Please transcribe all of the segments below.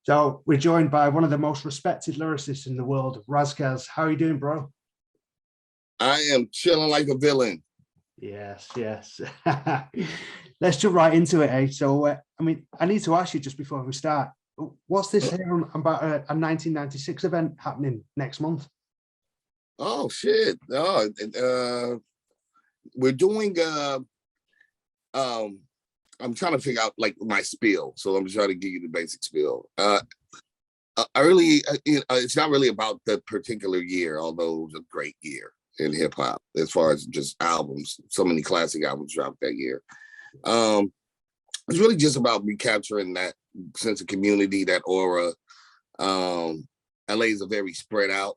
So we're joined by one of the most respected lyricists in the world, Ras Kass. How are you doing, bro? I am chilling like a villain. Yes, yes. Let's jump right into it, eh? So, I mean, I need to ask you just before we start, what's this here about a 1996 event happening next month? Oh shit! We're doing. I'm trying to figure out like my spiel, so I'm trying to give you the basic spiel. It's not really about the particular year, although it was a great year in hip hop as far as just albums. So many classic albums dropped that year. It's really just about recapturing that sense of community, that aura. LA is a very spread out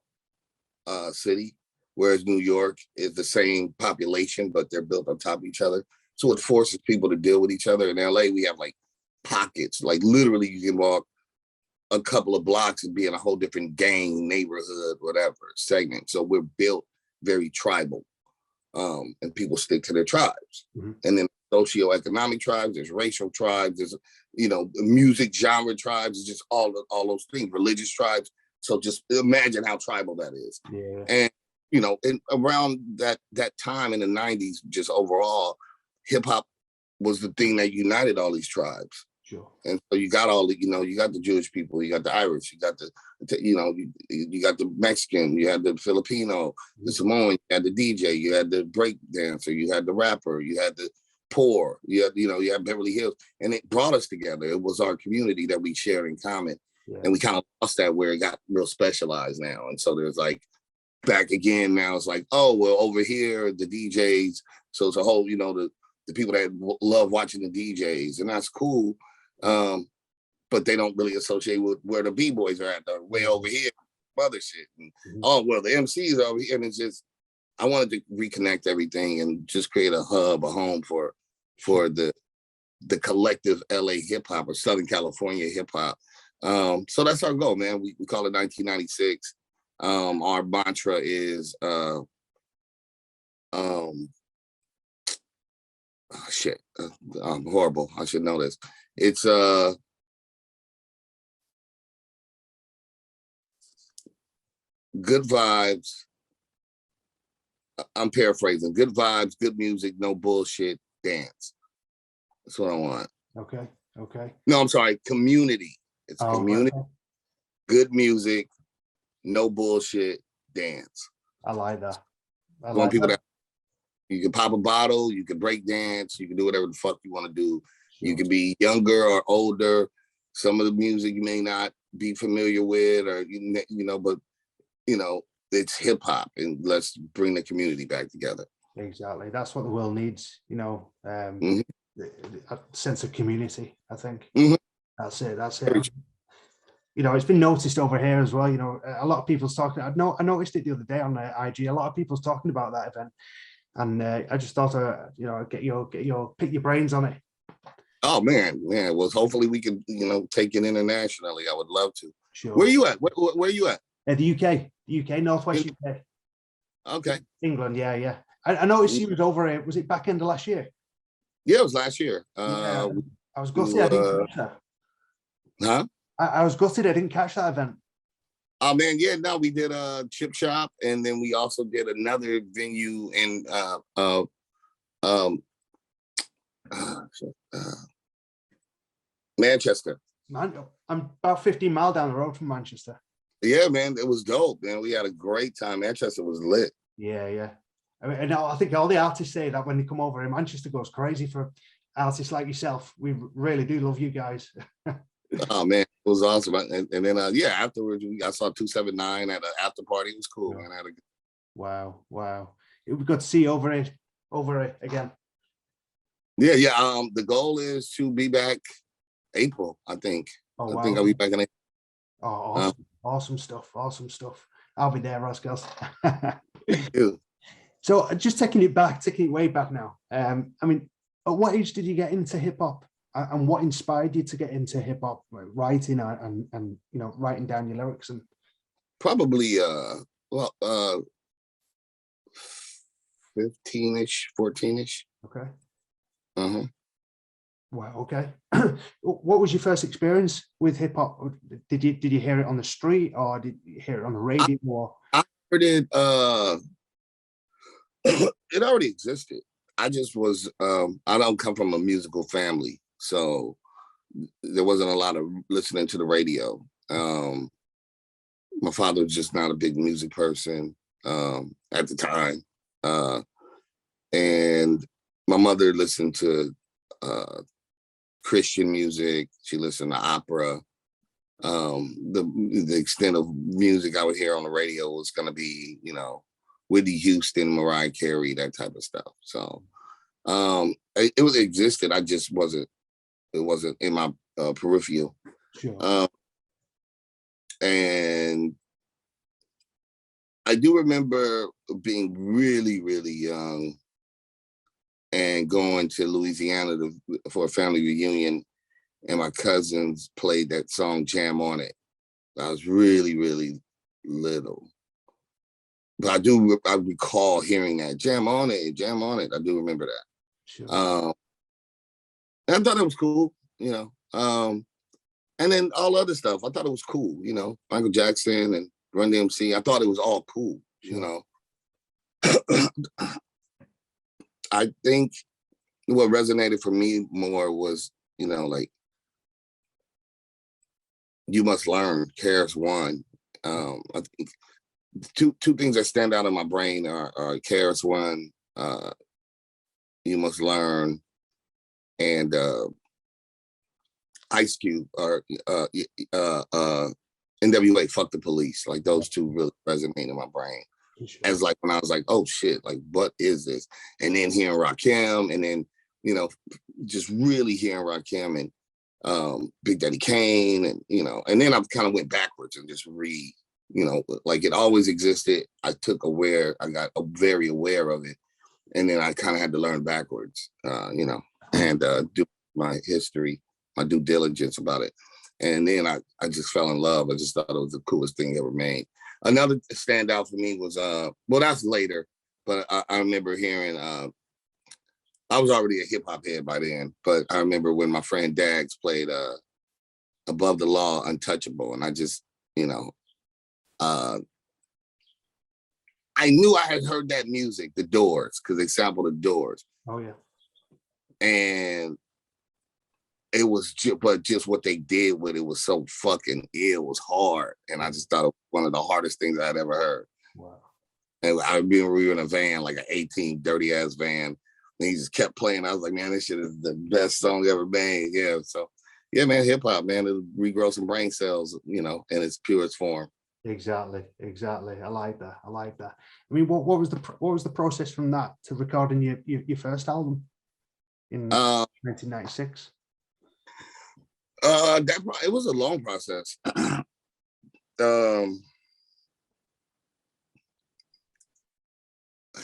city, whereas New York is the same population, but they're built on top of each other. So it forces people to deal with each other. In LA, we have like pockets, like literally you can walk a couple of blocks and be in a whole different gang, neighborhood, whatever segment. So we're built very tribal, and people stick to their tribes. Mm-hmm. And then socioeconomic tribes, there's racial tribes, there's, music genre tribes, it's just all those things, religious tribes. So just imagine how tribal that is. Yeah. And, and around that time in the 90s, just overall, hip hop was the thing that united all these tribes. Sure. And so you got all the, you got the Jewish people, you got the Irish, you got you got the Mexican, you had the Filipino, the Samoan, you had the DJ, you had the break dancer, you had the rapper, you had the poor, you had Beverly Hills, and it brought us together. It was our community that we shared in common. Yeah. And we kind of lost that where it got real specialized now. And so there's like back again now, it's like, oh, well, over here, the DJs. So it's a whole, the people that love watching the DJs, and that's cool. But they don't really associate with where the B-boys are at. They're way over here, other shit. And, oh, well, the MCs are over here. And it's just, I wanted to reconnect everything and just create a hub, a home for the collective LA hip hop or Southern California hip hop. So that's our goal, man. We call it 1996. Our mantra is, I'm horrible. I should know this. It's good vibes. I'm paraphrasing. Good vibes, good music, no bullshit, dance. That's what I want. Okay. No, I'm sorry. Community. It's community. Okay. Good music, no bullshit, dance. I like that. I want people that you can pop a bottle, you can break dance, you can do whatever the fuck you want to do. Sure. You can be younger or older. Some of the music you may not be familiar with, or but it's hip hop, and let's bring the community back together. Exactly, that's what the world needs. A sense of community. I think that's it. It's been noticed over here as well. A lot of people's talking. I noticed it the other day on IG. A lot of people's talking about that event. And I just thought, get your pick your brains on it. Oh man. Well, hopefully we can, take it internationally. I would love to. Sure. Where are you at? Where are you at? The UK, Northwest UK. Okay. England, yeah. I noticed you was over here. Was it back end of last year? Yeah, it was last year. I was gutted. I didn't catch that. Huh? I was gutted. I didn't catch that event. Oh man, yeah, no, we did a chip shop, and then we also did another venue in Manchester. Man, I'm about 15 miles down the road from Manchester. Yeah, man, it was dope, man. We had a great time. Manchester was lit. Yeah. I think all the artists say that when they come over, and Manchester goes crazy for artists like yourself. We really do love you guys. Oh man, it was awesome. And then afterwards I saw 279 at an after party. It was cool, man. I had a good... Wow. It would be good to see you over it again. Yeah. The goal is to be back April, I think. I think I'll be back in April. Oh, awesome stuff. I'll be there, Ras Kass. Thank you. So just taking it way back now. I mean, at what age did you get into hip hop? And what inspired you to get into hip hop, writing and writing down your lyrics? And probably 15-ish, 14-ish. Okay. Well, okay. What was your first experience with hip hop? Did you hear it on the street, or did you hear it on the radio? I heard it. It already existed. I just was. I don't come from a musical family, so there wasn't a lot of listening to the radio. My father was just not a big music person at the time, and my mother listened to Christian music. She listened to opera. The extent of music I would hear on the radio was going to be, Whitney Houston, Mariah Carey, that type of stuff. So it existed. I just wasn't. It wasn't in my peripheral. Sure. And I do remember being really, really young and going to Louisiana for a family reunion, and my cousins played that song "Jam on It." I was really, really little, but I recall hearing that "Jam on It, Jam on It." I do remember that. Sure. And I thought it was cool, and then all other stuff. I thought it was cool, Michael Jackson and Run DMC. I thought it was all cool, Sure. I think what resonated for me more was, like, You Must Learn, KRS-One. I think two things that stand out in my brain are KRS-One, You Must Learn, and Ice Cube, or NWA, Fuck the Police. Like, those two really resonate in my brain. Sure. As like when I was like, oh shit, like what is this? And then hearing Rakim, and then, just really hearing Rakim and Big Daddy Kane, and and then I kind of went backwards and just read, like it always existed. I got very aware of it. And then I kind of had to learn backwards, and do my history, my due diligence about it. And then I just fell in love. I just thought it was the coolest thing ever made. Another standout for me was, that's later, but I remember hearing, I was already a hip hop head by then, but I remember when my friend Dags played Above the Law, Untouchable. And I just, I knew I had heard that music, The Doors, because they sampled The Doors. Oh, yeah. And it was just what they did with it was so fucking ill. It was hard. And I just thought it was one of the hardest things I'd ever heard. Wow. And I remember we were in a van, like an 18 dirty ass van. And he just kept playing. I was like, man, this shit is the best song ever made. Yeah. So yeah, man, hip hop, man, it'll regrow some brain cells, in its purest form. Exactly. I like that. I mean, what was the process from that to recording your first album in 1996? It was a long process.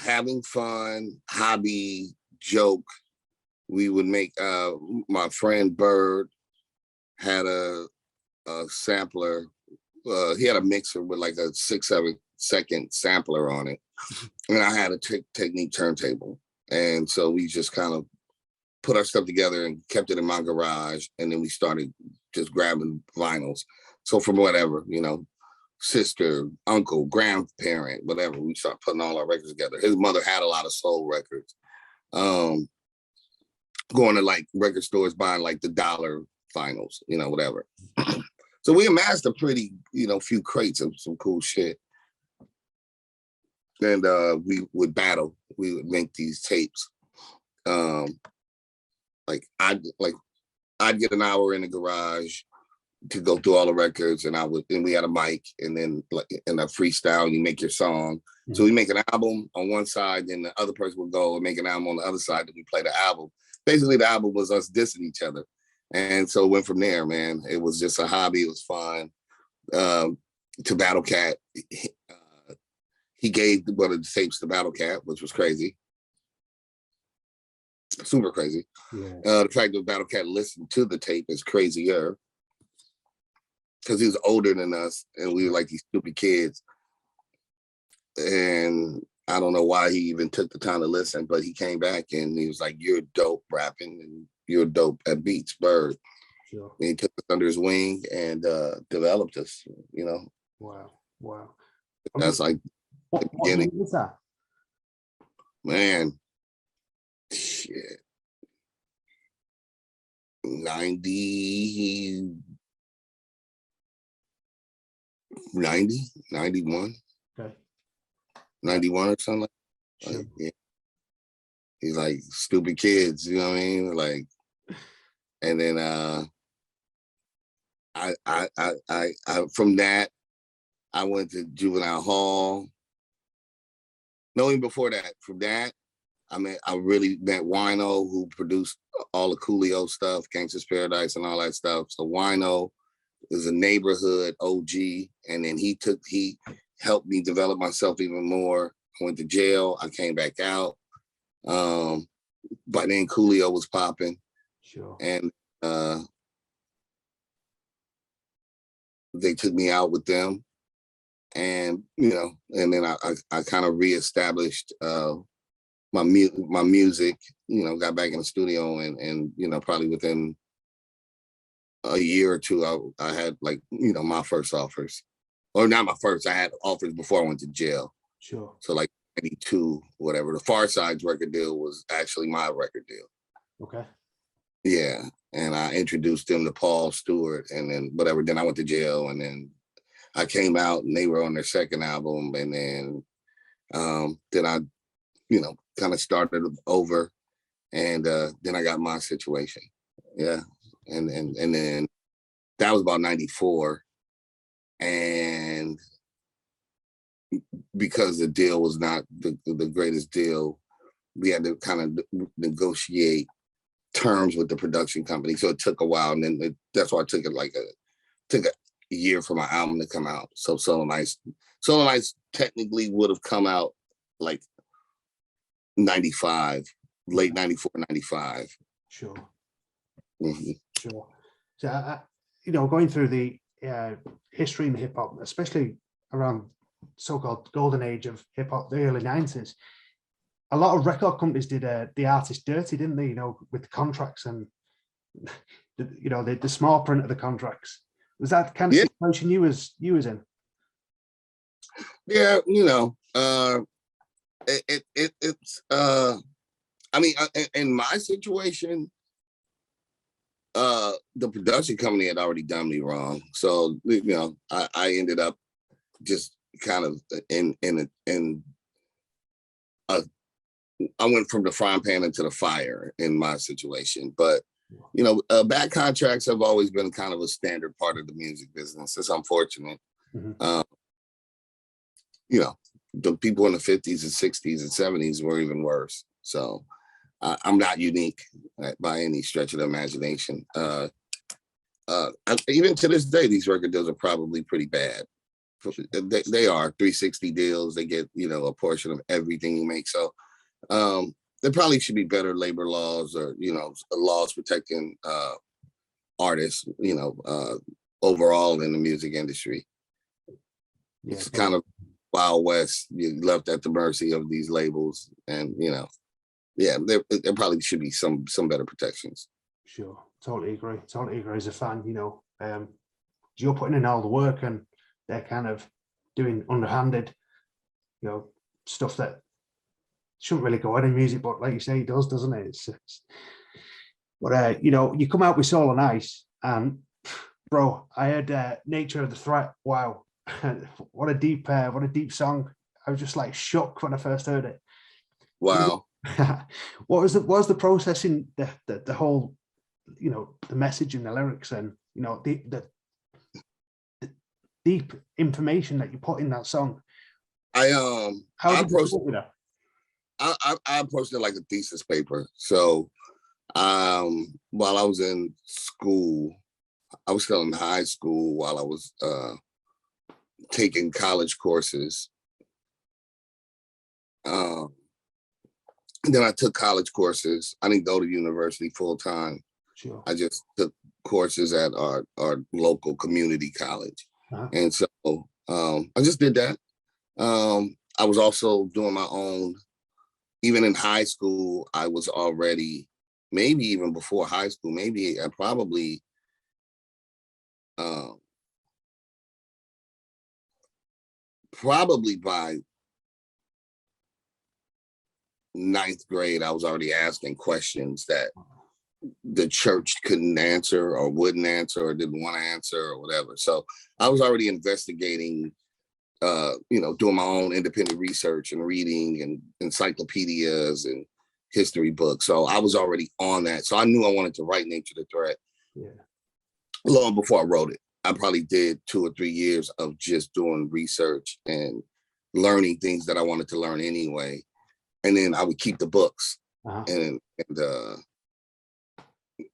Having fun, hobby, joke. We would make, my friend Bird had a sampler. He had a mixer with like a 6-7 second sampler on it. And I had a Technique turntable. And so we just kind of put our stuff together and kept it in my garage. And then we started just grabbing vinyls. So from whatever, sister, uncle, grandparent, whatever, we started putting all our records together. His mother had a lot of soul records. Going to like record stores, buying like the $1 vinyls, whatever. So we amassed a pretty, few crates of some cool shit. And we would battle. We would make these tapes. I'd get an hour in the garage to go through all the records, and we had a mic, and then like in a freestyle, you make your song. Mm-hmm. So we make an album on one side, then the other person would go and make an album on the other side, then we play the album. Basically, the album was us dissing each other. And so it went from there, man. It was just a hobby. It was fun. To Battle Cat, he gave one of the tapes to Battle Cat, which was crazy. Super crazy. Yeah. The fact that Battle Cat listened to the tape is crazier, because he was older than us and we were like these stupid kids. And I don't know why he even took the time to listen, but he came back and he was like, "You're dope rapping." And you're dope at beats, Bird. Sure. And he took us under his wing and developed us, you know. Wow. That's like what the beginning. What was that? Man, shit. 90, 91. Okay. 91 or something like that. Sure. Like, yeah. He's like stupid kids, you know what I mean? Like, and then I from that I went to juvenile hall. No, even before that, from that I really met Wino, who produced all the Coolio stuff, Gangsta's Paradise and all that stuff. So Wino is a neighborhood OG, and then he helped me develop myself even more. I went to jail, I came back out. By then Coolio was popping. Sure. And they took me out with them, and and then I kind of reestablished my music, got back in the studio, and probably within a year or two I had my first offers, or not my first, I had offers before I went to jail. Sure. So like 92, whatever. The Far Side's record deal was actually my record deal. Okay. Yeah. And I introduced them to Paul Stewart, and then whatever. Then I went to jail, and then I came out, and they were on their second album, and then I, kind of started over, and then I got My Situation. Yeah. And then that was about 94. And because the deal was not the greatest deal, we had to kind of negotiate terms with the production company. So it took a while, and then that's why I took a year for my album to come out. So Solo Nights technically would have come out like 95, late 94, 95. Sure. Mm-hmm. Sure. So, going through the history in hip hop, especially around so-called golden age of hip hop, the early 90s, a lot of record companies did the artist dirty, didn't they? With the contracts and the small print of the contracts. Was that kind of situation you was in? Yeah, it's I mean, in my situation, the production company had already done me wrong. So, I ended up just kind of I went from the frying pan into the fire in my situation. But, bad contracts have always been kind of a standard part of the music business. It's unfortunate. Mm-hmm. The people in the 50s and 60s and 70s were even worse. So I'm not unique by any stretch of the imagination. Even to this day, these record deals are probably pretty bad. They are 360 deals. They get, a portion of everything you make. So there probably should be better labor laws, or, laws protecting artists, overall in the music industry. Yeah, it's kind of Wild West. You're left at the mercy of these labels, and there probably should be some better protections. Sure, totally agree. As a fan, you're putting in all the work, and they're kind of doing underhanded, stuff that shouldn't really go on in music, but like you say, it does, doesn't it? But you come out with Soul and Ice, and bro, I heard Nature of the Threat. Wow. what a deep song. I was just like shook when I first heard it. Wow. What was the process in the whole, the message and the lyrics, and the deep information that you put in that song? I approached it like a thesis paper. So while I was in school, I was still in high school while I was taking college courses. Then I took college courses. I didn't go to university full time. Sure. I just took courses at our local community college. Uh-huh. And so I just did that. I was also doing my own, even in high school, I was already maybe even before high school. Maybe I probably by ninth grade, I was already asking questions that the church couldn't answer or wouldn't answer or didn't want to answer or whatever. So I was already investigating, doing my own independent research and reading and encyclopedias and history books. So I was already on that. So I knew I wanted to write Nature the Threat long before I wrote it. I probably did 2 or 3 years of just doing research and learning things that I wanted to learn anyway. And then I would keep the books and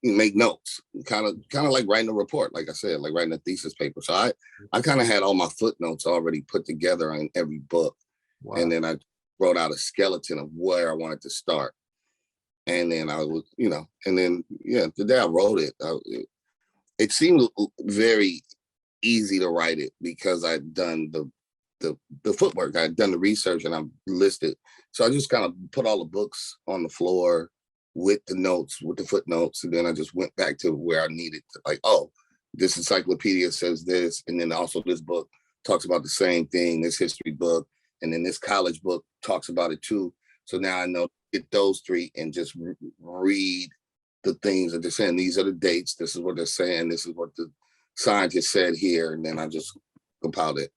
make notes, kind of like writing a report, like I said, like writing a thesis paper. So I kind of had all my footnotes already put together in every book. Wow. And then I wrote out a skeleton of where I wanted to start. And then I was, and then, the day I wrote it, it seemed very easy to write it because I'd done the footwork. I'd done the research and I'm listed. So I just kind of put all the books on the floor with the notes, with the footnotes. And then I just went back to where I needed to, like, oh, this encyclopedia says this. And then also this book talks about the same thing, this history book. And then this college book talks about it too. So now I know to get those three and just read the things that they're saying. These are the dates. This is what they're saying. This is what the scientist said here. And then I just compiled it.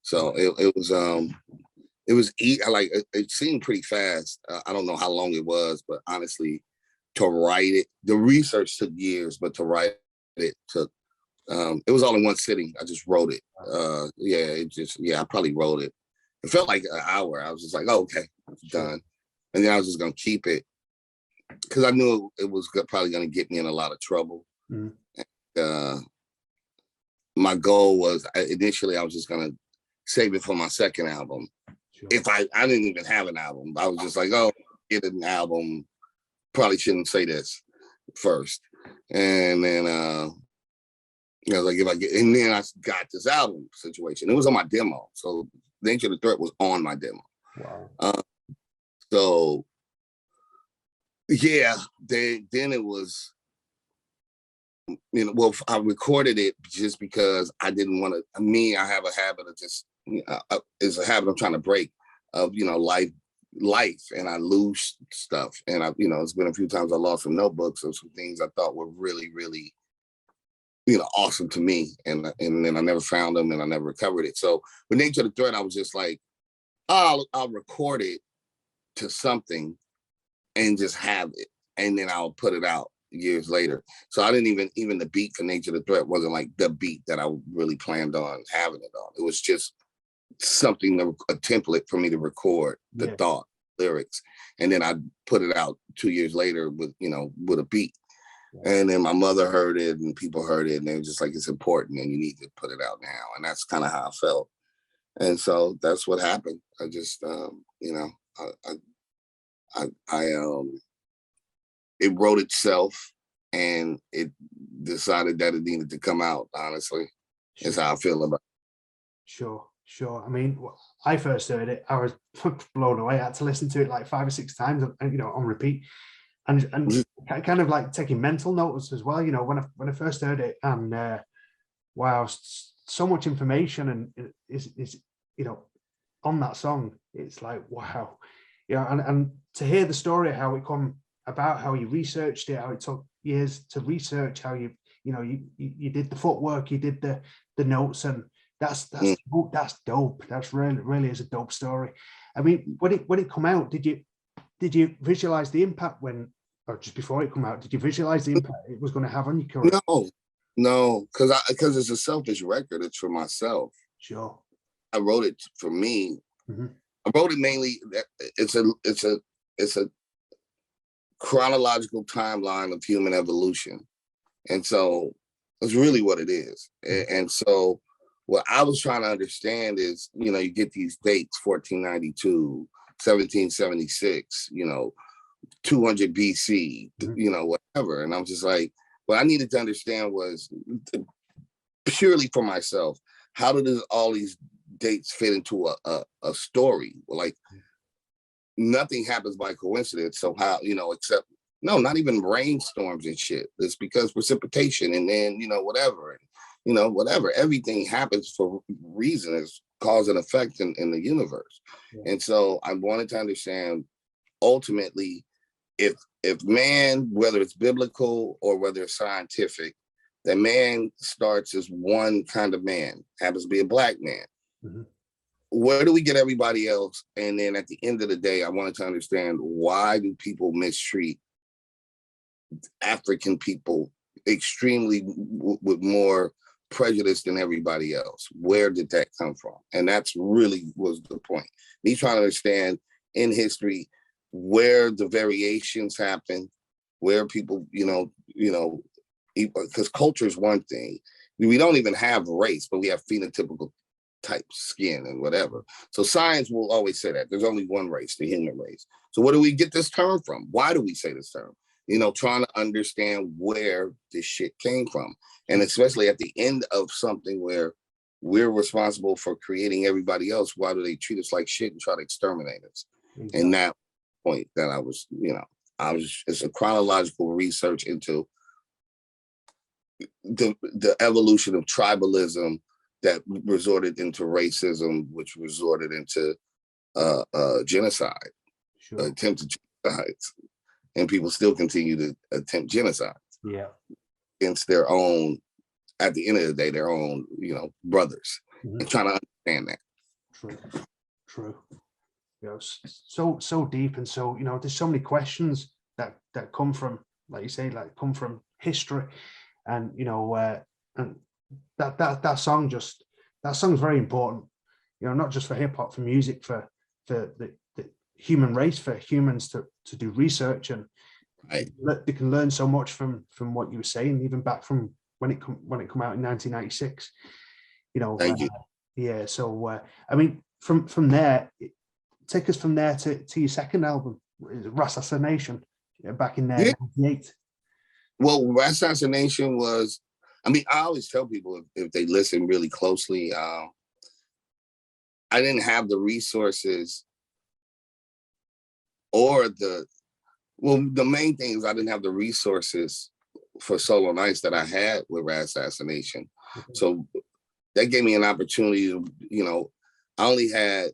So it was it seemed pretty fast. I don't know how long it was, but honestly, to write it, the research took years, but to write it took, it was all in one sitting. I just wrote it. I probably wrote it. It felt like an hour. I was just like, oh, okay, it's done. And then I was just going to keep it because I knew it was probably going to get me in a lot of trouble. And, my goal was, initially, I was just going to save it for my second album. Sure. If I didn't even have an album, I was just like, oh, get an album. Probably shouldn't say this first. And then I was like, and then I got this album situation. It was on my demo. So Nature of the Threat was on my demo. Wow. So yeah, then it was, I recorded it just because I didn't want to. I have a habit of just, it's a habit I'm trying to break of, life, and I lose stuff. And it's been a few times I lost some notebooks of some things I thought were really, really, awesome to me. And then I never found them and I never recovered it. So with Nature of the Threat, I was just like, I'll record it to something and just have it. And then I'll put it out years later. So I didn't even the beat for Nature of the Threat wasn't like the beat that I really planned on having it on. It was just something, a template for me to record the thought, lyrics. And then I put it out 2 years later with a beat. And then my mother heard it and people heard it and they were just like, it's important and you need to put it out now. And that's kind of how I felt. And so that's what happened. I just, it wrote itself and it decided that it needed to come out, honestly. Is how I feel about it. Sure. I mean, I first heard it, I was blown away. I had to listen to it like 5 or 6 times, on repeat, and kind of like taking mental notes as well. When I first heard it, and wow, so much information, and is on that song. It's like wow, and to hear the story, how it come about, how you researched it, how it took years to research, how you did the footwork, you did the notes, and that's dope. That's really is a dope story. I mean, when it come out, did you visualize the impact or just before it come out? Did you visualize the impact it was going to have on your career? No, because it's a selfish record. It's for myself. Sure. I wrote it for me. Mm-hmm. I wrote it mainly. It's a chronological timeline of human evolution, and so that's really what it is. And so what I was trying to understand is, you get these dates, 1492, 1776, 200 BC, whatever. And I'm just like, what I needed to understand was purely for myself, how did all these dates fit into a story? Like, nothing happens by coincidence. So how, except No, not even rainstorms and shit. It's because precipitation and then, whatever. And, whatever. Everything happens for reason. It's cause and effect in the universe. Yeah. And so I wanted to understand, ultimately, if man, whether it's biblical or whether it's scientific, that man starts as one kind of man, happens to be a black man. Mm-hmm. Where do we get everybody else? And then at the end of the day, I wanted to understand, why do people mistreat African people extremely with more prejudice than everybody else? Where did that come from? And that's really was the point. Me trying to understand in history where the variations happen, where people, because culture is one thing. We don't even have race, but we have phenotypical type skin and whatever. So science will always say that there's only one race, the human race. So where do we get this term from? Why do we say this term? Trying to understand where this shit came from. And especially at the end of something where we're responsible for creating everybody else, why do they treat us like shit and try to exterminate us? Exactly. And that point that I was, it's a chronological research into the evolution of tribalism that resorted into racism, which resorted into genocide, sure. Attempted genocide. And people still continue to attempt genocide. Yeah. Against their own, at the end of the day, their own, brothers. Mm-hmm. And trying to understand that. True. So deep, and so, there's so many questions that come from, like you say, come from history. And, and that song's very important, not just for hip hop, for music, for the human race, for humans to do research, and right. They can learn so much from what you were saying, even back from when it come out in 1996. Thank you. Yeah. So I mean, from there, take us from there to your second album, Ras Kass, back in 98. Well, Ras Kass was, I always tell people if they listen really closely, I didn't have the resources or the main thing is I didn't have the resources for Solo Nights that I had with Ras Kass. Mm-hmm. So that gave me an opportunity to, I only had,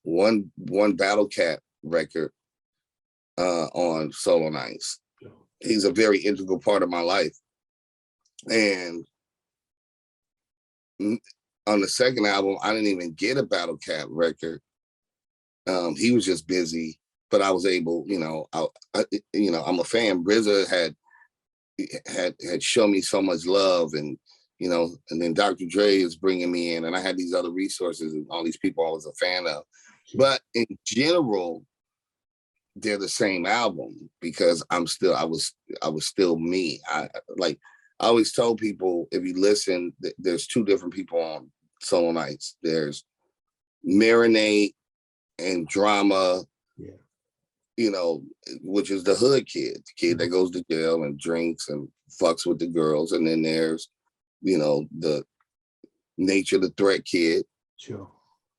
one Battle Cat record on Solo Nights. He's a very integral part of my life. And on the second album, I didn't even get a Battle Cat record. He was just busy, but I was able, I'm a fan. RZA had shown me so much love, and and then Dr. Dre is bringing me in, and I had these other resources and all these people I was a fan of. But in general, they're the same album because I was still me. I always told people, if you listen, there's two different people on Solo Nights. There's Marinate and Drama, which is the hood kid, the kid that goes to jail and drinks and fucks with the girls. And then there's, the Nature the Threat kid, sure,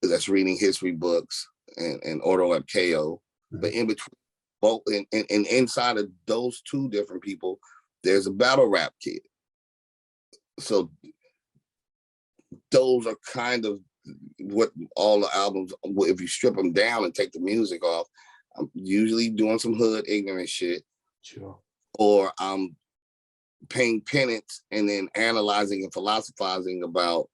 that's reading history books and Auto Up KO. Mm-hmm. But in between both, and inside of those two different people, there's a battle rap kid. So those are kind of what all the albums, if you strip them down and take the music off, I'm usually doing some hood ignorant shit. Sure. Or I'm paying penance and then analyzing and philosophizing about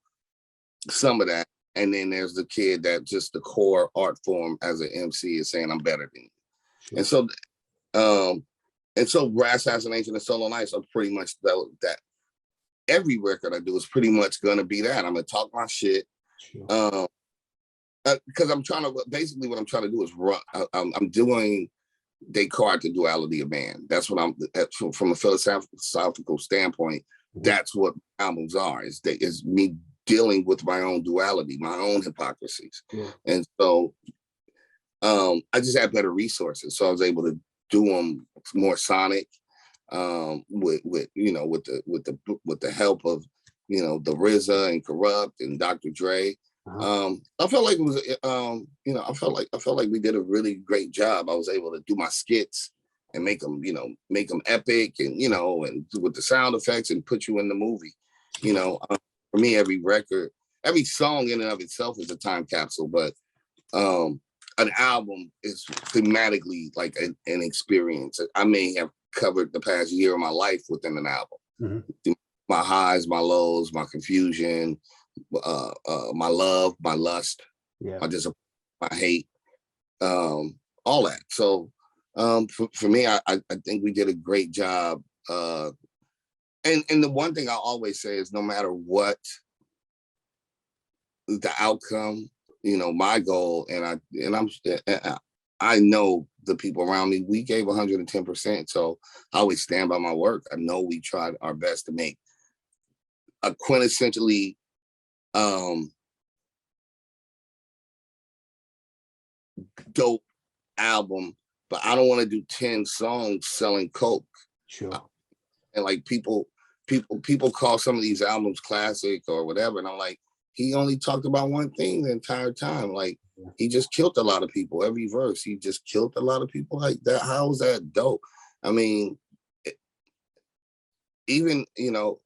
some of that. And then there's the kid that just the core art form as an MC is saying I'm better than you. Sure. And so Ras Kass and Solo Nights are pretty much that. Every record I do is pretty much gonna be that. I'm gonna talk my shit. Sure. Because I'm trying to, basically what I'm trying to do is run. I'm doing Descartes, the duality of man. That's what from a philosophical standpoint, that's what albums are. Is me dealing with my own duality, my own hypocrisies. Yeah. And so I just had better resources. So I was able to do them more sonic, with the help of, the RZA and Corrupt and Dr. Dre. I felt like it was, you know, I felt like we did a really great job. I was able to do my skits and make them, you know, make them epic, and you know, and with the sound effects and put you in the movie. You know, for me, every record, every song in and of itself is a time capsule, but an album is thematically like an experience. I may have covered the past year of my life within an album. Mm-hmm. My highs, my lows, my confusion, my love, my lust, my disappointment, my hate, all that. So for me, I think we did a great job. And the one thing I always say is, no matter what the outcome, you know, my goal, I know the people around me, we gave 110%. So I always stand by my work. I know we tried our best to make a quintessentially dope album, but I don't want to do 10 songs selling coke. Sure. And like people call some of these albums classic or whatever, and I'm like, he only talked about one thing the entire time. Like, he just killed a lot of people. Every verse, he just killed a lot of people like that. How is that dope? I mean, even, you know,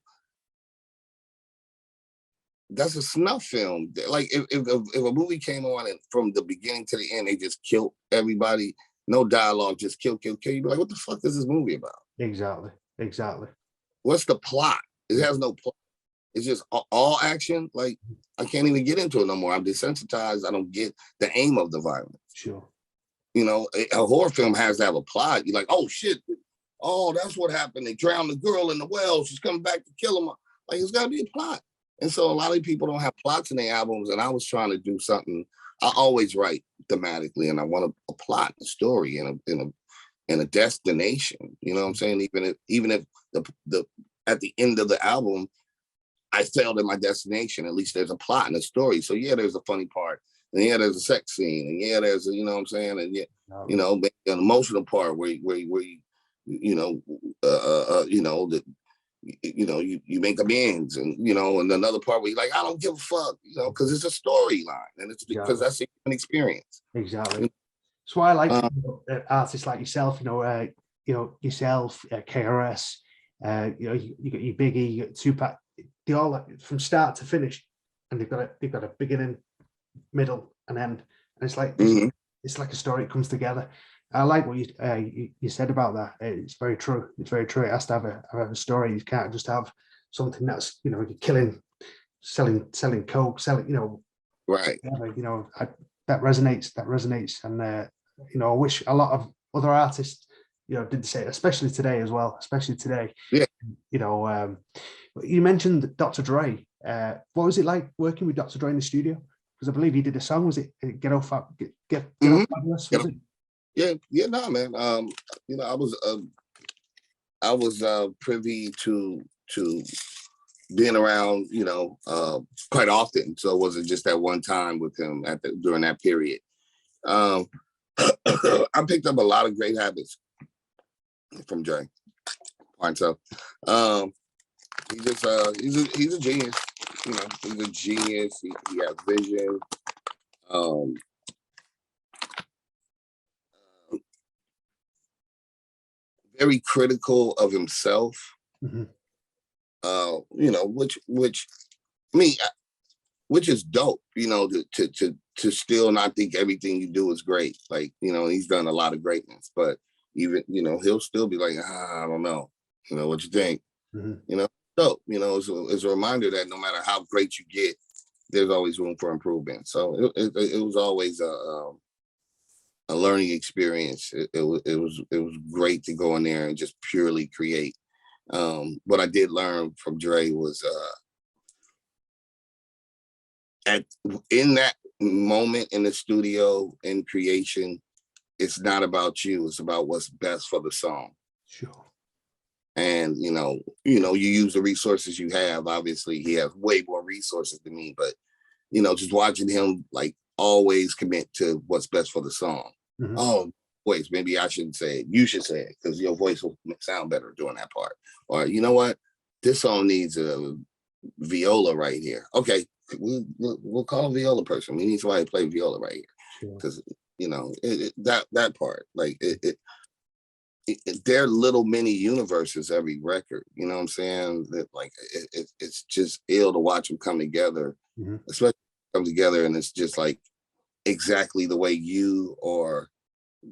that's a snuff film. Like, if a movie came on and from the beginning to the end, they just killed everybody, no dialogue, just kill. You'd be like, what the fuck is this movie about? Exactly. What's the plot? It has no plot. It's just all action. Like, I can't even get into it no more. I'm desensitized. I don't get the aim of the violence. Sure. You know, a horror film has to have a plot. You're like, oh shit, oh, that's what happened. They drowned the girl in the well. She's coming back to kill him. Like, it's got to be a plot. And so a lot of people don't have plots in their albums. And I was trying to do something. I always write thematically, and I want a plot, a story, and a destination. You know what I'm saying? Even if the at the end of the album, I failed at my destination, at least there's a plot and a story. So yeah, there's a funny part, and yeah, there's a sex scene, and yeah, there's a, you know what I'm saying, and yeah, you know, an emotional part where you know, you make amends, and you know, and another part where you're like, I don't give a fuck, you know, because it's a storyline, and it's because that's an experience. Exactly. That's why I like artists like yourself. You know, yourself, KRS. You know, you got your Biggie, you got Tupac. They all, from start to finish, and they've got a beginning, middle, and end, and it's like it's like a story. It comes together. I like what you said about that. It's very true. It's very true. It has to have a story. You can't just have something that's, you know, you're killing, selling coke, selling, you know, right. Whatever, you know, that resonates, and you know, I wish a lot of other artists, you know, did the same, especially today as well. Especially today. Yeah. You know, you mentioned Dr. Dre. What was it like working with Dr. Dre in the studio? Because I believe he did a song. Was it Get Off Fabulous? Was it? Yeah, no, man. You know, I was privy to being around, you know, quite often. So it wasn't just that one time with him during that period. I picked up a lot of great habits from Dre. And so he's a genius. You know, he's a genius. He has vision. Very critical of himself. Mm-hmm. You know, which is dope. You know, to still not think everything you do is great. Like, you know, he's done a lot of greatness, but even, you know, he'll still be like, I don't know. You know, what you think? Mm-hmm. You know, dope. You know, it's a reminder that no matter how great you get, there's always room for improvement. So it was always a learning experience. It was great to go in there and just purely create. What I did learn from Dre was in that moment in the studio in creation, it's not about you. It's about what's best for the song. Sure. And you know, you use the resources you have. Obviously, he has way more resources than me, but you know, just watching him like always commit to what's best for the song. Mm-hmm. Oh, wait, maybe I shouldn't say it. You should say it because your voice will sound better doing that part. Or you know what? This song needs a viola right here. Okay, we'll call a viola person. We need somebody to play viola right here, because you know that part, like they're little mini universes every record. You know what I'm saying? That like it's just ill to watch them come together, especially come together, and it's just like exactly the way you or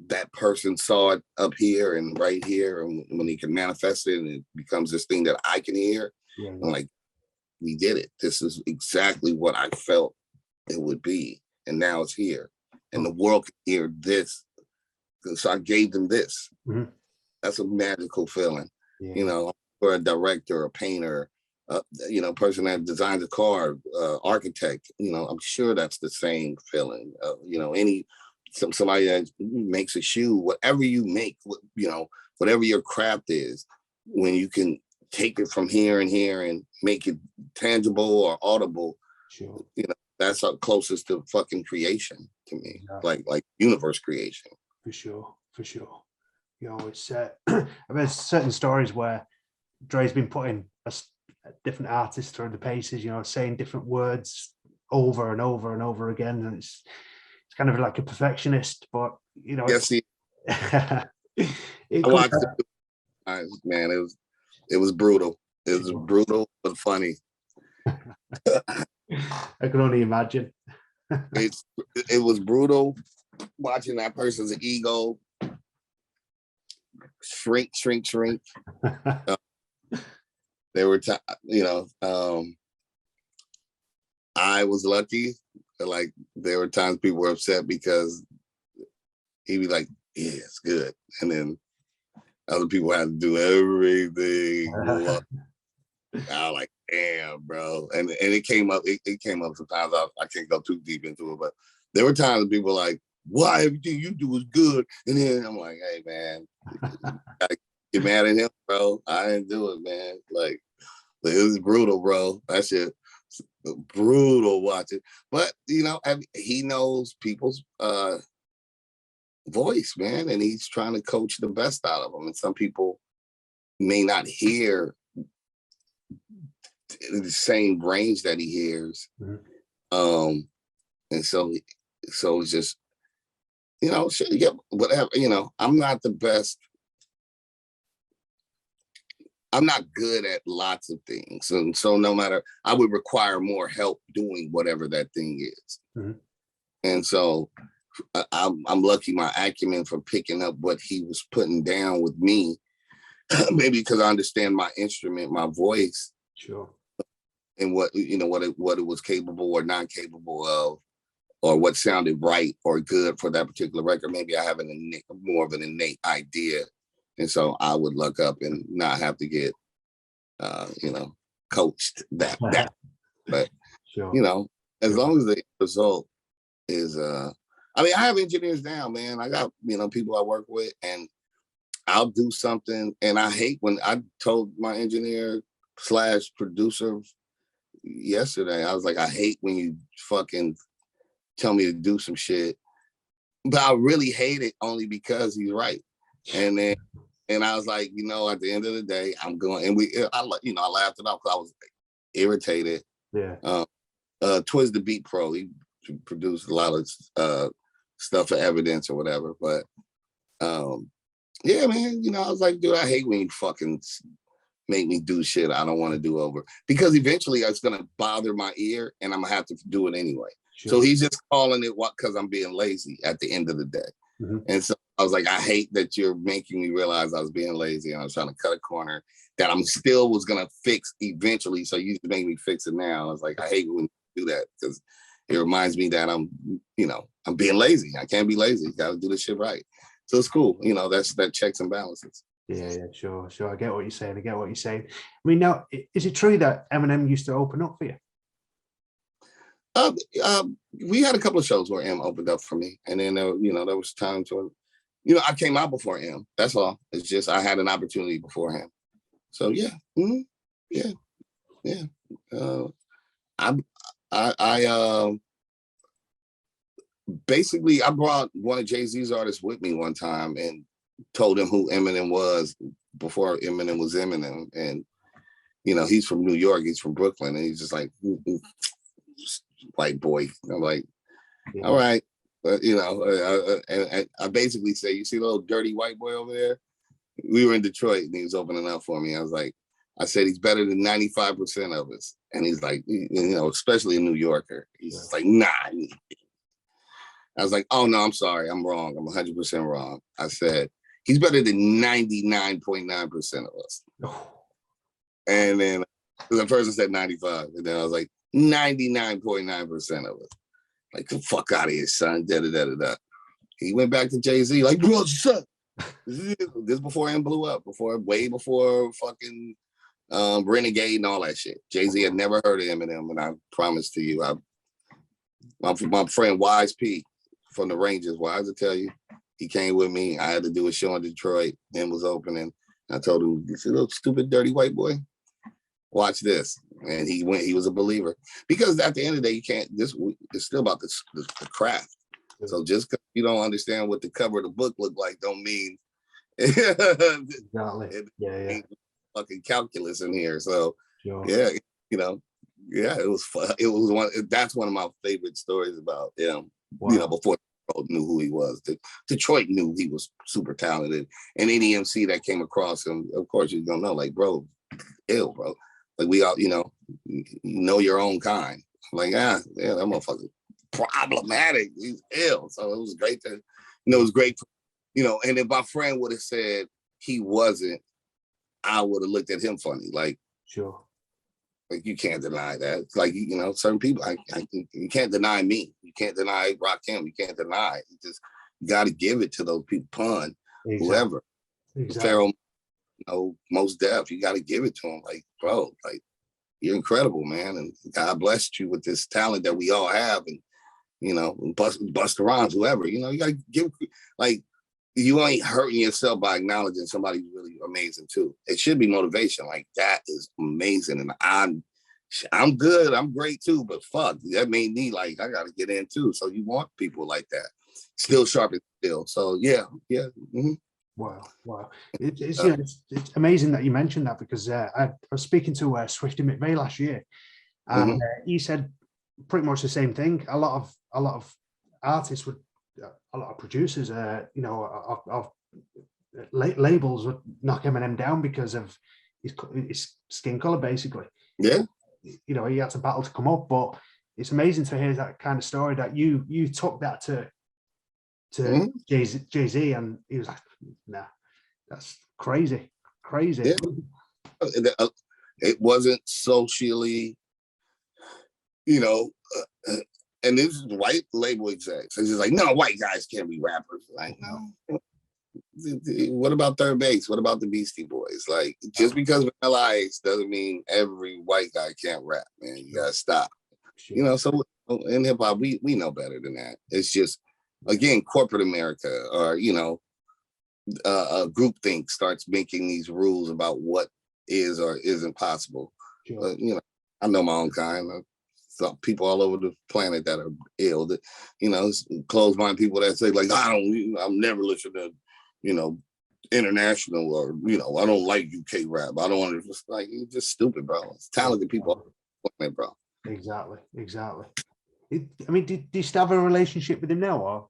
that person saw it up here and right here, and when he can manifest it and it becomes this thing that I can hear. I'm like, we did it. This is exactly what I felt it would be, and now it's here, and the world can hear this. So I gave them this. That's a magical feeling, you know, for a director, a painter, you know, person that designs a car, architect. You know, I'm sure that's the same feeling. You know, somebody that makes a shoe, whatever you make, you know, whatever your craft is, when you can take it from here and here and make it tangible or audible, you know, that's our closest to fucking creation to me, like universe creation. For sure. You know, it's I mean, certain stories where Dre's been putting a different artists through the paces, you know, saying different words over and over and over again, and it's kind of like a perfectionist, but you know, I watched it. Man, it was brutal. It was brutal but funny. I can only imagine. It was brutal watching that person's ego shrink. There were times, you know, I was lucky. Like there were times people were upset because he'd be like, "Yeah, it's good," and then other people had to do everything. I was like, "Damn, bro!" And it came up. It came up sometimes. I can't go too deep into it, but there were times people were like, "Why everything you do is good?" And then I'm like, "Hey, man, gotta get mad at him, bro. I didn't do it, man. Like, it was brutal, bro. That shit brutal watching." But you know, he knows people's voice, man, and he's trying to coach the best out of them. And some people may not hear the same range that he hears, and so it's just, you know, yeah, whatever. You know, I'm not the best. I'm not good at lots of things, and so no matter, I would require more help doing whatever that thing is. And so I'm lucky my acumen for picking up what he was putting down with me, maybe because I understand my instrument, my voice, and what, you know, what it was capable or not capable of, or what sounded right or good for that particular record. Maybe I have more of an innate idea. And so I would look up and not have to get, you know, coached that. But, you know, as long as the result is, I mean, I have engineers now, man. I got, you know, people I work with, and I'll do something. And I hate when I told my engineer / producer yesterday, I was like, I hate when you fucking tell me to do some shit. But I really hate it only because he's right. And I was like, you know, at the end of the day, I'm going, and I laughed it off because I was irritated. Twiz the Beat Pro, he produced a lot of stuff for Evidence or whatever. But yeah, man, you know, I was like, dude, I hate when you fucking make me do shit I don't want to do over, because eventually it's gonna bother my ear and I'm gonna have to do it anyway. So he's just calling it because I'm being lazy at the end of the day. And so I was like, I hate that you're making me realize I was being lazy and I was trying to cut a corner that I'm still was gonna fix eventually. So you make me fix it now. I was like, I hate when you do that, because it reminds me that I'm being lazy. I can't be lazy. Got to do this shit right. So it's cool. You know, that checks and balances. Yeah, sure. I get what you're saying. I mean, now, is it true that Eminem used to open up for you? We had a couple of shows where M opened up for me, and then there was times when, you know, I came out before him. That's all. It's just I had an opportunity before him. So yeah, yeah. I basically I brought one of Jay-Z's artists with me one time and told him who Eminem was before Eminem was Eminem, and you know, he's from New York, he's from Brooklyn, and he's just like, white boy. I'm like, all right. But, you know, I basically say, you see the little dirty white boy over there? We were in Detroit and he was opening up for me. I said, he's better than 95% of us. And he's like, you know, especially a New Yorker. He's just like, nah. I was like, oh, no, I'm sorry. I'm wrong. I'm 100% wrong. I said, he's better than 99.9% of us. And then the person said 95. And then I was like, 99.9% of us. Like, the fuck out of here, son. Da-da-da-da-da. He went back to Jay-Z, like, bro, son. This before him blew up, way before fucking Renegade and all that shit. Jay-Z had never heard of Eminem, and I promise to you, my friend Wise P from the Rangers, Wise to tell you, he came with me. I had to do a show in Detroit and was opening. I told him, you see little stupid dirty white boy? Watch this. And he went, he was a believer. Because at the end of the day, it's still about the craft. So just because you don't understand what the cover of the book looked like don't mean fucking calculus in here. So yeah, you know, yeah, it was fun. It was that's one of my favorite stories about him. Wow. You know, before the world knew who he was. Detroit knew he was super talented. And any MC that came across him, of course, you're gonna know, like, bro, ill, bro. Like, we all, you know your own kind. Like, yeah, that motherfucker problematic. He's ill. So it was great to, it was great, and if my friend would have said he wasn't, I would have looked at him funny. Like, sure. Like, you can't deny that. It's like, certain people, you can't deny me. You can't deny Rakim. You can't deny it. You got to give it to those people, Pun, whoever. Pharaoh, Most Def, you got to give it to him. Like, bro, like, you're incredible, man. And God blessed you with this talent that we all have. And, Busta Rhymes, whoever, you got to give, like, you ain't hurting yourself by acknowledging somebody's really amazing too. It should be motivation. Like, that is amazing. And I'm good. I'm great too, but fuck, that made me like, I got to get in too. So you want people like that, still sharp and still. So yeah. Mm-hmm. Wow. It's amazing that you mentioned that, because I was speaking to Swifty McVeigh last year, and he said pretty much the same thing. A lot of artists would, a lot of producers, of labels would knock Eminem down because of his skin color, basically. Yeah. He had to battle to come up, but it's amazing to hear that kind of story that you took that to Jay-Z, and he was like, nah, that's crazy. Yeah. It wasn't socially, and this is white label execs. It's just like, no, white guys can't be rappers. Like, no. What about Third Base? What about the Beastie Boys? Like, just because Vanilla Ice doesn't mean every white guy can't rap, man. You gotta stop. Sure. So in hip hop, we know better than that. It's just, again, corporate America, or a groupthink starts making these rules about what is or isn't possible. Sure. I know my own kind. Some people all over the planet that are ill, that, closed mind people that say, like, I'm never listening to, international, or, I don't like UK rap. I don't want to, just like, you're just stupid, bro. It's talented people, bro. Exactly. I mean, do you still have a relationship with him now, or?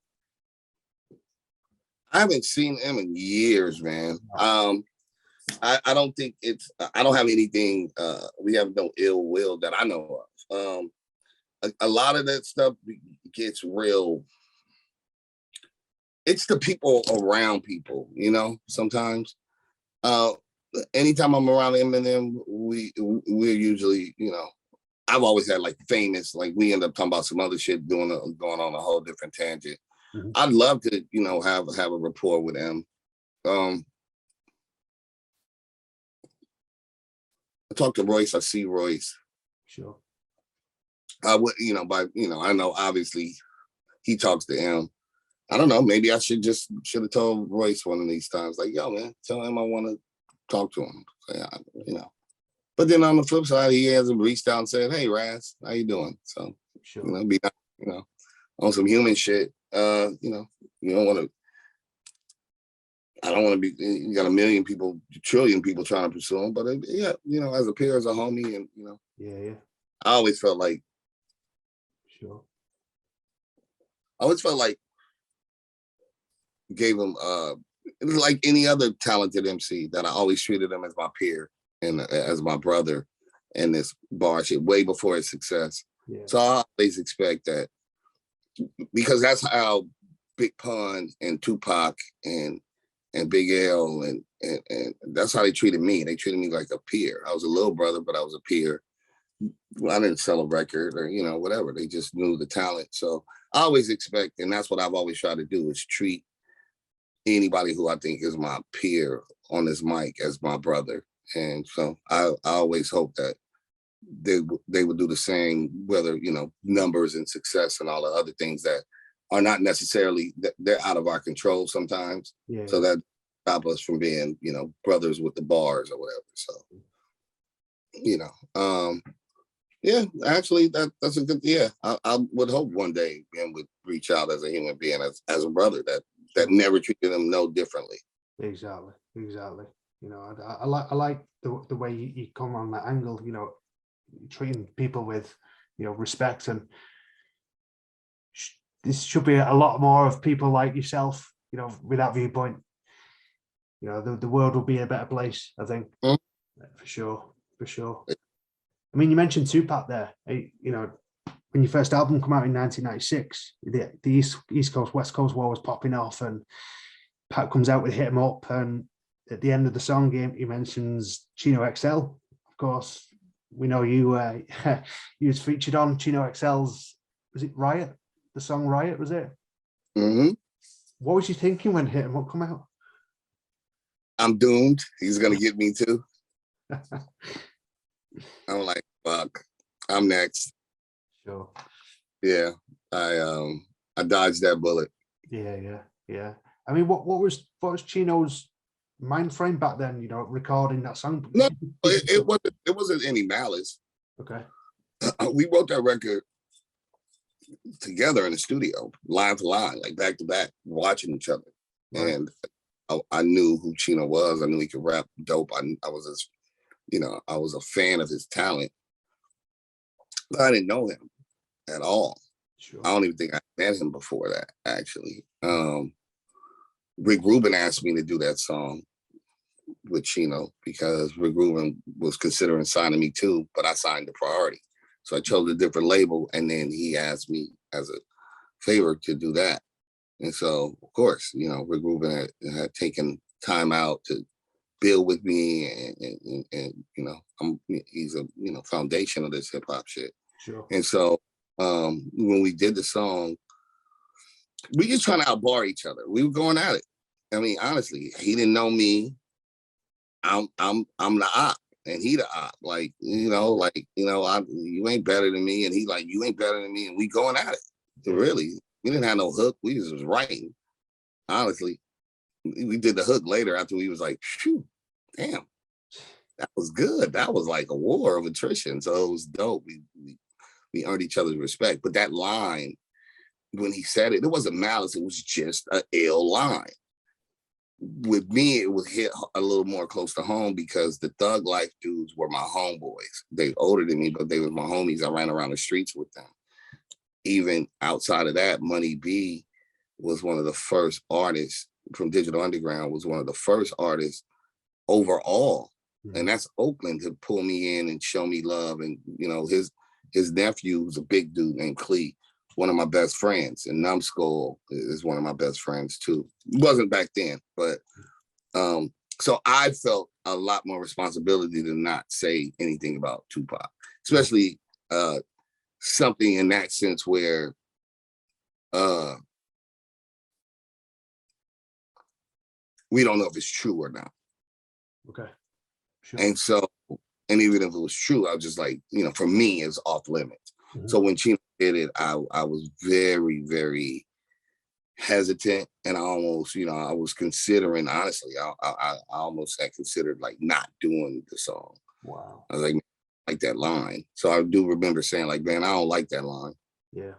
I haven't seen him in years, man. I don't think I don't have anything, we have no ill will that I know of. A lot of that stuff gets real. It's the people around people, sometimes. Anytime I'm around Eminem, we're usually, I've always had like famous, like, we end up talking about some other shit, going on a whole different tangent. Mm-hmm. I'd love to, have a rapport with him. I talk to Royce. I see Royce. Sure. I would, I know obviously he talks to him. I don't know. Maybe I should have told Royce one of these times, like, yo, man, tell him I want to talk to him. But then on the flip side, he hasn't reached out and said, hey, Ras, how you doing? So, sure. Be, on some human shit. You don't want to. I don't want to be. You got a million people, trillion people trying to pursue him. But yeah, as a peer, as a homie, and Yeah. I always felt like Sure. I always felt like gave him it was like any other talented MC that I always treated him as my peer and as my brother in this bar shit way before his success. Yeah. So I always expect that, because that's how Big Pun and Tupac and Big L and that's how they treated me. They treated me like a peer. I was a little brother, but I was a peer. Well, I didn't sell a record or, you know, whatever. They just knew the talent. So I always expect, and that's what I've always tried to do, is treat anybody who I think is my peer on this mic as my brother. And so I always hope that they would do the same, whether, you know, numbers and success and all the other things that are not necessarily, they're out of our control sometimes. Yeah. So that stop us from being, you know, brothers with the bars or whatever. So, you know, yeah, actually that's a good, yeah. I would hope one day Ben would reach out as a human being, as a brother that never treated him no differently. Exactly. You know, I like the way you come on that angle, you know, treating people with, you know, respect, and this should be a lot more of people like yourself, you know, with that viewpoint. You know, the world will be a better place, I think. For sure. I mean, you mentioned Tupac there. You know, when your first album came out in 1996, the East Coast, West Coast war was popping off, and Pat comes out with Hit 'Em Up, and at the end of the song, he mentions Chino XL. Of course, we know you you was featured on Chino XL's, was it Riot? The song Riot, was it? Mm-hmm. What was you thinking when Hit 'Em Up come out? I'm doomed. He's gonna get me too. I'm like, fuck, I'm next. Sure. Yeah, I dodged that bullet. Yeah. I mean, what was Chino's mind frame back then? You know, recording that song. No, it wasn't any malice. Okay. We wrote that record together in the studio, line to line, like back to back, watching each other. Right. And I knew who Chino was. I knew he could rap dope. I was I was a fan of his talent, but I didn't know him at all. Sure. I don't even think I met him before that, actually. Rick Rubin asked me to do that song with Chino because Rick Rubin was considering signing me too, but I signed the Priority. So I chose a different label, and then he asked me as a favor to do that. And so, of course, you know, Rick Rubin had taken time out to build with me, and you know, he's a, you know, foundation of this hip hop shit. Sure. And so when we did the song, we just trying to outbar each other. We were going at it. I mean, honestly, he didn't know me. I'm the op, and he the op. Like, you know, you ain't better than me, and he like, you ain't better than me, and we going at it. So really, we didn't have no hook. We just was writing. Honestly, we did the hook later after we was like, phew, damn, that was good. That was like a war of attrition. So it was dope. We earned each other's respect. But that line, when he said it, it wasn't malice. It was just an ill line. With me, it was hit a little more close to home because the Thug Life dudes were my homeboys. They older than me, but they were my homies. I ran around the streets with them. Even outside of that, Money B was one of the first artists from Digital Underground, was one of the first artists overall. Mm-hmm. And that's Oakland, to pull me in and show me love. And, you know, his nephew was a big dude named Clee, one of my best friends. And Numbskull is one of my best friends too. Wasn't back then, but so I felt a lot more responsibility to not say anything about Tupac, especially something in that sense where we don't know if it's true or not. Okay. Sure. And so, and even if it was true, I was just like, you know, for me, it's off limits. Mm-hmm. So when Chino did it, I was very, very hesitant, and I almost, you know, I was considering, honestly, I almost had considered like not doing the song. Wow. I was like that line. So I do remember saying like, man, I don't like that line. Yeah.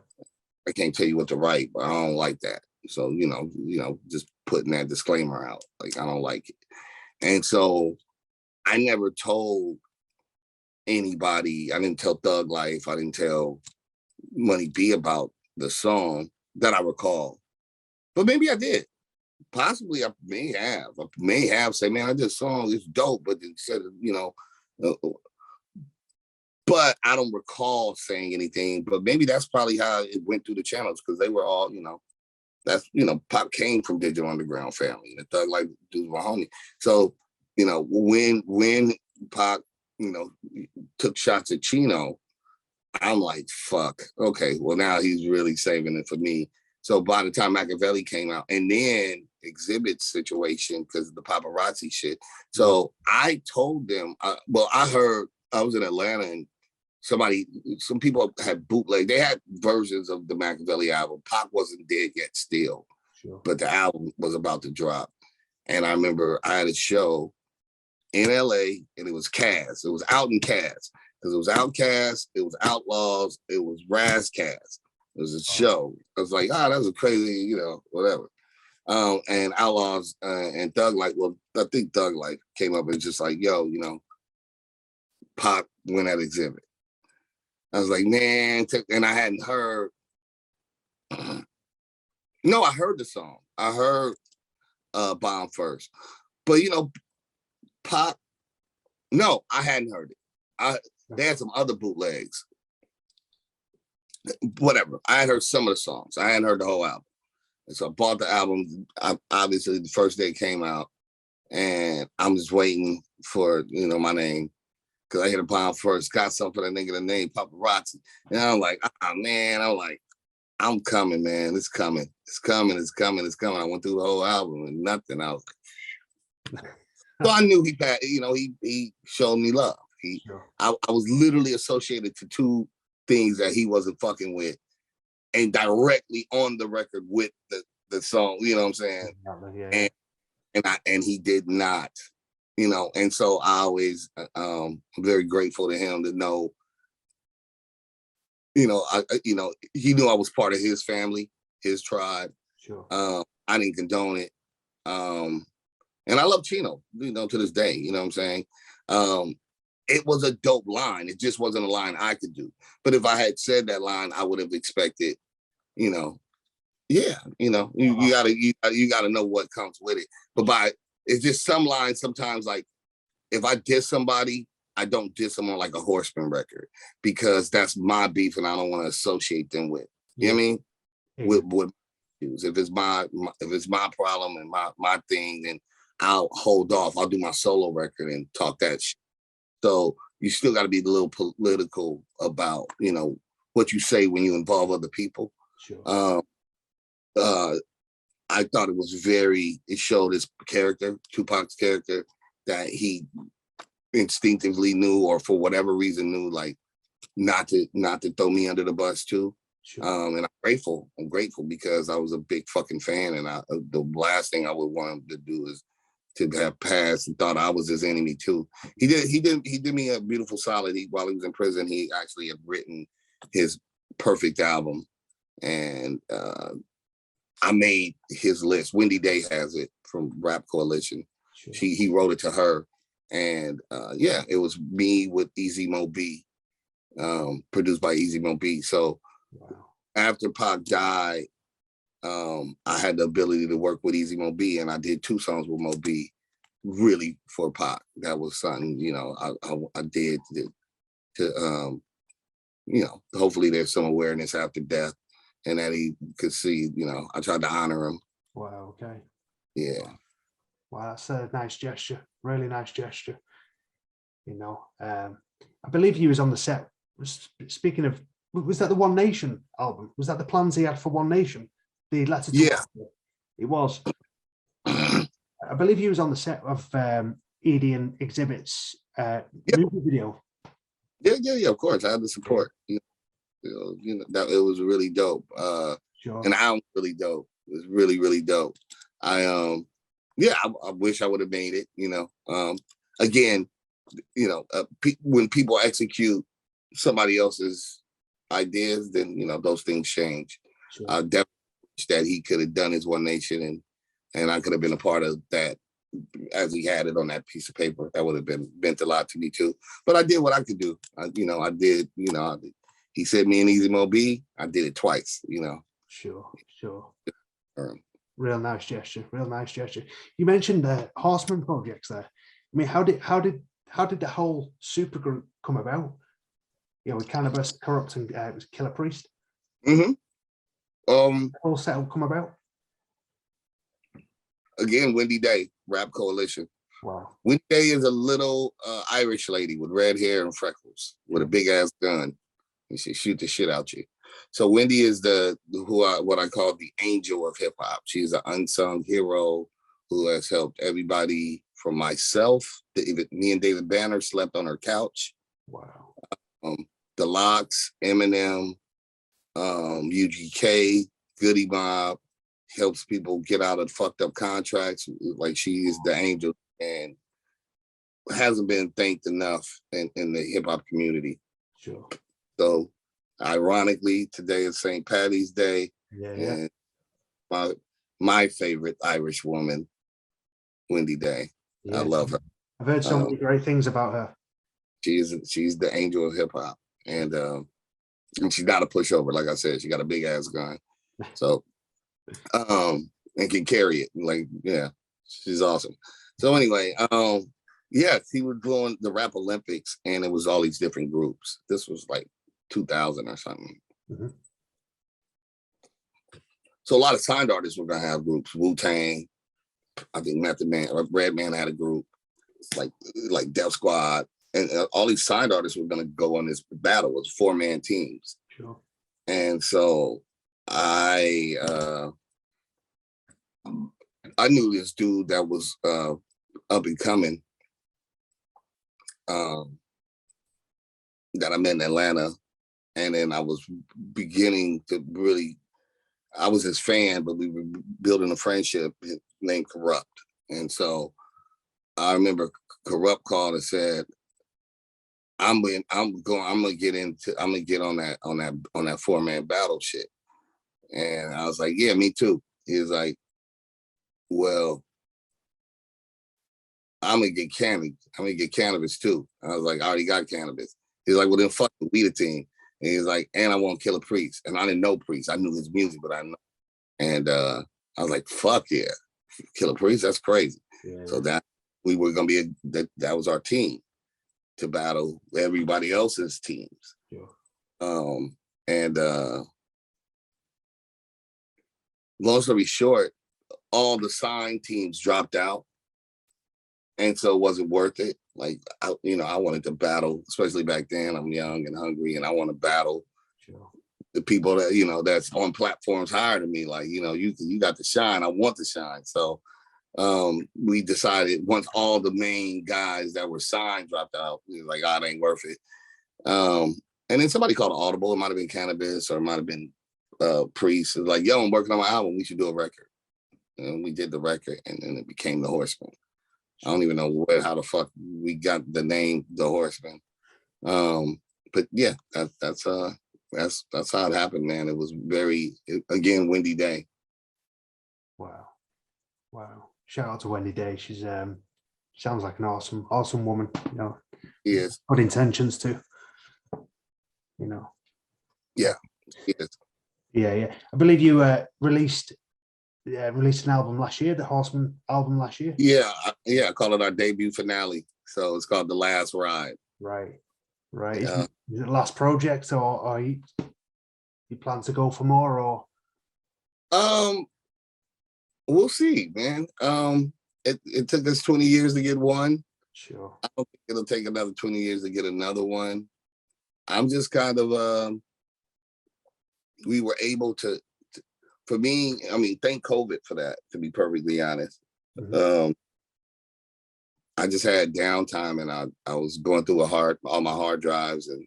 I can't tell you what to write, but I don't like that. So, you know, just putting that disclaimer out, like, I don't like it. And so I never told anybody. I didn't tell Thug Life. I didn't tell Money be about the song that I recall. But maybe I did. Possibly I may have said, man, I did a song, it's dope, but instead of, but I don't recall saying anything. But maybe that's probably how it went through the channels, because they were all, that's, Pop came from Digital Underground family. The Thug Life dudes were homie. So, when Pop, took shots at Chino, I'm like, fuck, okay, well, now he's really saving it for me. So by the time Machiavelli came out, and then Exhibit's situation, because of the paparazzi shit. So I told them, I was in Atlanta, and some people had bootleg. They had versions of the Machiavelli album. Pac wasn't dead yet still, sure, but the album was about to drop. And I remember I had a show in LA, and it was Cass. It was out in Cass. Because it was Outkast, it was Outlawz, it was Ras Kass. It was a show. I was like, that was a crazy, whatever. And Outlawz and Thug Life, I think Thug Life came up and just like, yo, Pop went at Exhibit. I was like, man, and I hadn't heard. No, I heard the song. I heard Bomb first. But, Pop, no, I hadn't heard it. They had some other bootlegs. Whatever. I had heard some of the songs. I hadn't heard the whole album. And so I bought the album, obviously, the first day it came out. And I'm just waiting for, my name. Because I hit a bomb first. Got something for that nigga, the name, Paparazzi. And I'm like, man. I'm coming, man. It's coming. It's coming. It's coming. It's coming. I went through the whole album and nothing. I was like, so I knew he showed me love. Sure. I was literally associated to two things that he wasn't fucking with, and directly on the record with the song, you know what I'm saying? Yeah. And he did not, and so I always I'm very grateful to him to know, he knew I was part of his family, his tribe. Sure. I didn't condone it. And I love Chino, to this day, you know what I'm saying? It was a dope line. It just wasn't a line I could do. But if I had said that line, I would have expected, you gotta know what comes with it. But it's just some lines sometimes, like if I diss somebody, I don't diss them on like a Horsemen record, because that's my beef and I don't want to associate them with. You know what I mean? Yeah. With if it's my problem and my thing, then I'll hold off. I'll do my solo record and talk that shit. So you still got to be a little political about, what you say when you involve other people. Sure. I thought it showed his character, Tupac's character, that he instinctively knew, or for whatever reason knew, like not to throw me under the bus too. Sure. And I'm grateful because I was a big fucking fan, and the last thing I would want him to do is to have passed and thought I was his enemy too. He did me a beautiful solid. While he was in prison, he actually had written his perfect album, and I made his list. Wendy Day has it from Rap Coalition. Sure. He wrote it to her, and it was me with Easy Mo B, produced by Easy Mo B. So after Pac died, I had the ability to work with Easy Mo B, and I did 2 songs with Mo B, really for Pac. That was something, I did to hopefully there's some awareness after death, and that he could see, I tried to honor him. Wow, okay. Yeah. Wow, that's a nice gesture, really nice gesture. I believe he was on the set. Speaking of, was that the One Nation album? Was that the plans he had for One Nation? The letter to it was. I believe he was on the set of Edie and Exhibit's movie video. Yeah, of course. I had the support. That it was really dope. Sure. And the album was really dope. It was really, really dope. I wish I would have made it, again, when people execute somebody else's ideas, then, those things change. Sure. I definitely wish that he could have done his One Nation, and I could have been a part of that as he had it on that piece of paper. That would have meant a lot to me too. But I did what I could do. he said me and Easy Mo B, I did it twice, you know. Sure. Um, Real nice gesture. You mentioned the Horsemen projects there. I mean, how did the whole supergroup come about? You know, with Cannabis, Corrupt, and it was Killer Priest. mm-hmm. The whole setup come about. Again, Wendy Day, Rap Coalition. Wow. Wendy Day is a little Irish lady with red hair and freckles with a big ass gun, and she shoot the shit out you. So Wendy is what I call the angel of hip hop. She's an unsung hero who has helped everybody from myself. Me and David Banner slept on her couch. Wow. The Locks, Eminem, UGK, Goody Mob, helps people get out of fucked up contracts. Like, she is the angel and hasn't been thanked enough in the hip hop community. Sure. So, ironically, today is St. Patty's Day. Yeah. And my favorite Irish woman, Wendy Day. Yeah. I love her. I've heard so many great things about her. She's the angel of hip hop, and she's got to push over. Like I said, she got a big ass gun, so and can carry it. Like, yeah, she's awesome. So anyway, he was doing the Rap Olympics, and it was all these different groups. This was like 2000 or something. Mm-hmm. So a lot of signed artists were gonna have groups. Wu-Tang, I think Method Man or Redman had a group, like Def Squad, and all these signed artists were gonna go on this battle. It was 4-man teams. Sure. And so I knew this dude that was up and coming that I met in Atlanta, and then I was beginning to really. I was his fan, but we were building a friendship named Corrupt. And so I remember Corrupt called and said, I'm gonna get on that 4-man battle shit. And I was like, yeah, me too. He was like, well, I'm gonna get cannabis too. I was like, I already got cannabis. He's like, well, then fuck the We the Team. And he's like, and I want Killer Priest. And I didn't know Priest. I knew his music, but I know. And I was like, fuck yeah, Killer Priest, that's crazy. Yeah. So that we were gonna be that was our team to battle everybody else's teams. Yeah. And long story short, all the signed teams dropped out. And so it wasn't worth it. Like, I wanted to battle, especially back then. I'm young and hungry, and I want to battle the people that, that's on platforms higher than me. Like, you got to shine. I want to shine. So we decided, once all the main guys that were signed dropped out, we were like, it ain't worth it. And then somebody called an audible. It might have been Cannabis, or it might have been Priest. It was like, yo, I'm working on my album. We should do a record. And we did the record, and then it became the Horsemen. I don't even know how the fuck we got the name The Horsemen. But yeah, that's how it happened, man. It was again, Wendy Day. Wow. Shout out to Wendy Day. She's sounds like an awesome woman. She is. Good intentions too. Yeah. She is. Yeah. I believe you released an album last year, the Horsemen album last year. Yeah. I call it our debut finale. So it's called The Last Ride. Right. Is it the last project, or you plan to go for more, or? We'll see, man. It took us 20 years to get one. Sure. I don't think it'll take another 20 years to get another one. I'm just kind of we were able to. For me, thank COVID for that, to be perfectly honest. Mm-hmm. I just had downtime, and I was going through all my hard drives and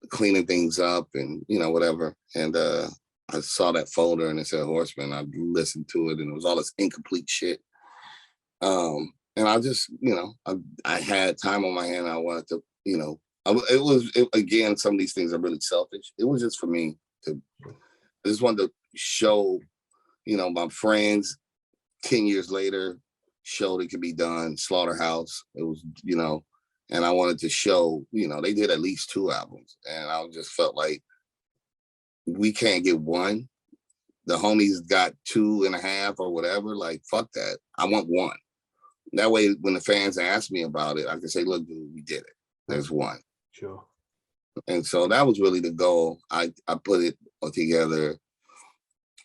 cleaning things up and, whatever. And I saw that folder and it said Horseman. I listened to it, and it was all this incomplete shit. And I just, I had time on my hand. I wanted to, again, some of these things are really selfish. It was just for me I just wanted to show, my friends 10 years later showed it could be done. Slaughterhouse. It was, And I wanted to show, they did at least 2 albums. And I just felt like we can't get one. The homies got 2.5 or whatever. Like, fuck that. I want one. That way, when the fans ask me about it, I can say, look, dude, we did it. There's one. Sure. And so that was really the goal. I put it together.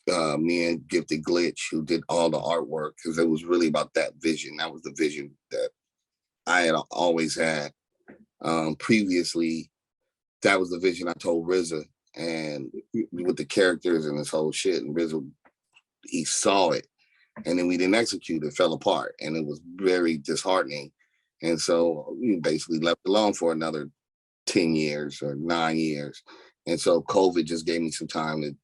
Me and Gifted Glitch, who did all the artwork, because it was really about that vision. That was the vision that I had always had. Previously, that was the vision I told RZA, and with the characters and this whole shit. And RZA, he saw it, and then we didn't execute. It fell apart, and it was very disheartening. And so we basically left alone for another 10 years or 9 years. And so COVID just gave me some time to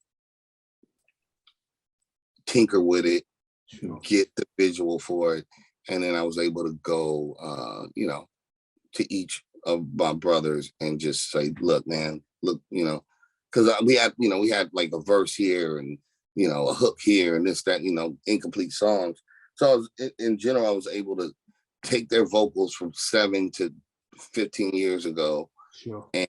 tinker with it, sure, get the visual for it. And then I was able to go, to each of my brothers and just say, look, man, look, because we had like a verse here and, a hook here and this, that, incomplete songs. So in general, I was able to take their vocals from 7 to 15 years ago, sure, and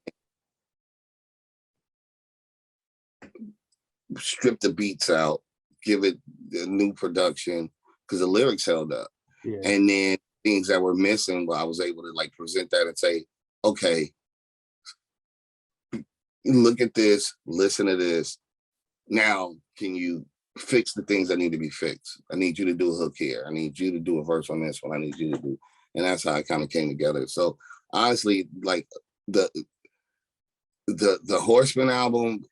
strip the beats out, give it a new production, because the lyrics held up. Yeah. And then things that were missing, I was able to like present that and say, okay, look at this, listen to this. Now, can you fix the things that need to be fixed? I need you to do a hook here. I need you to do a verse on this one. I need you to do, and that's how it kind of came together. So honestly, like the Horsemen album,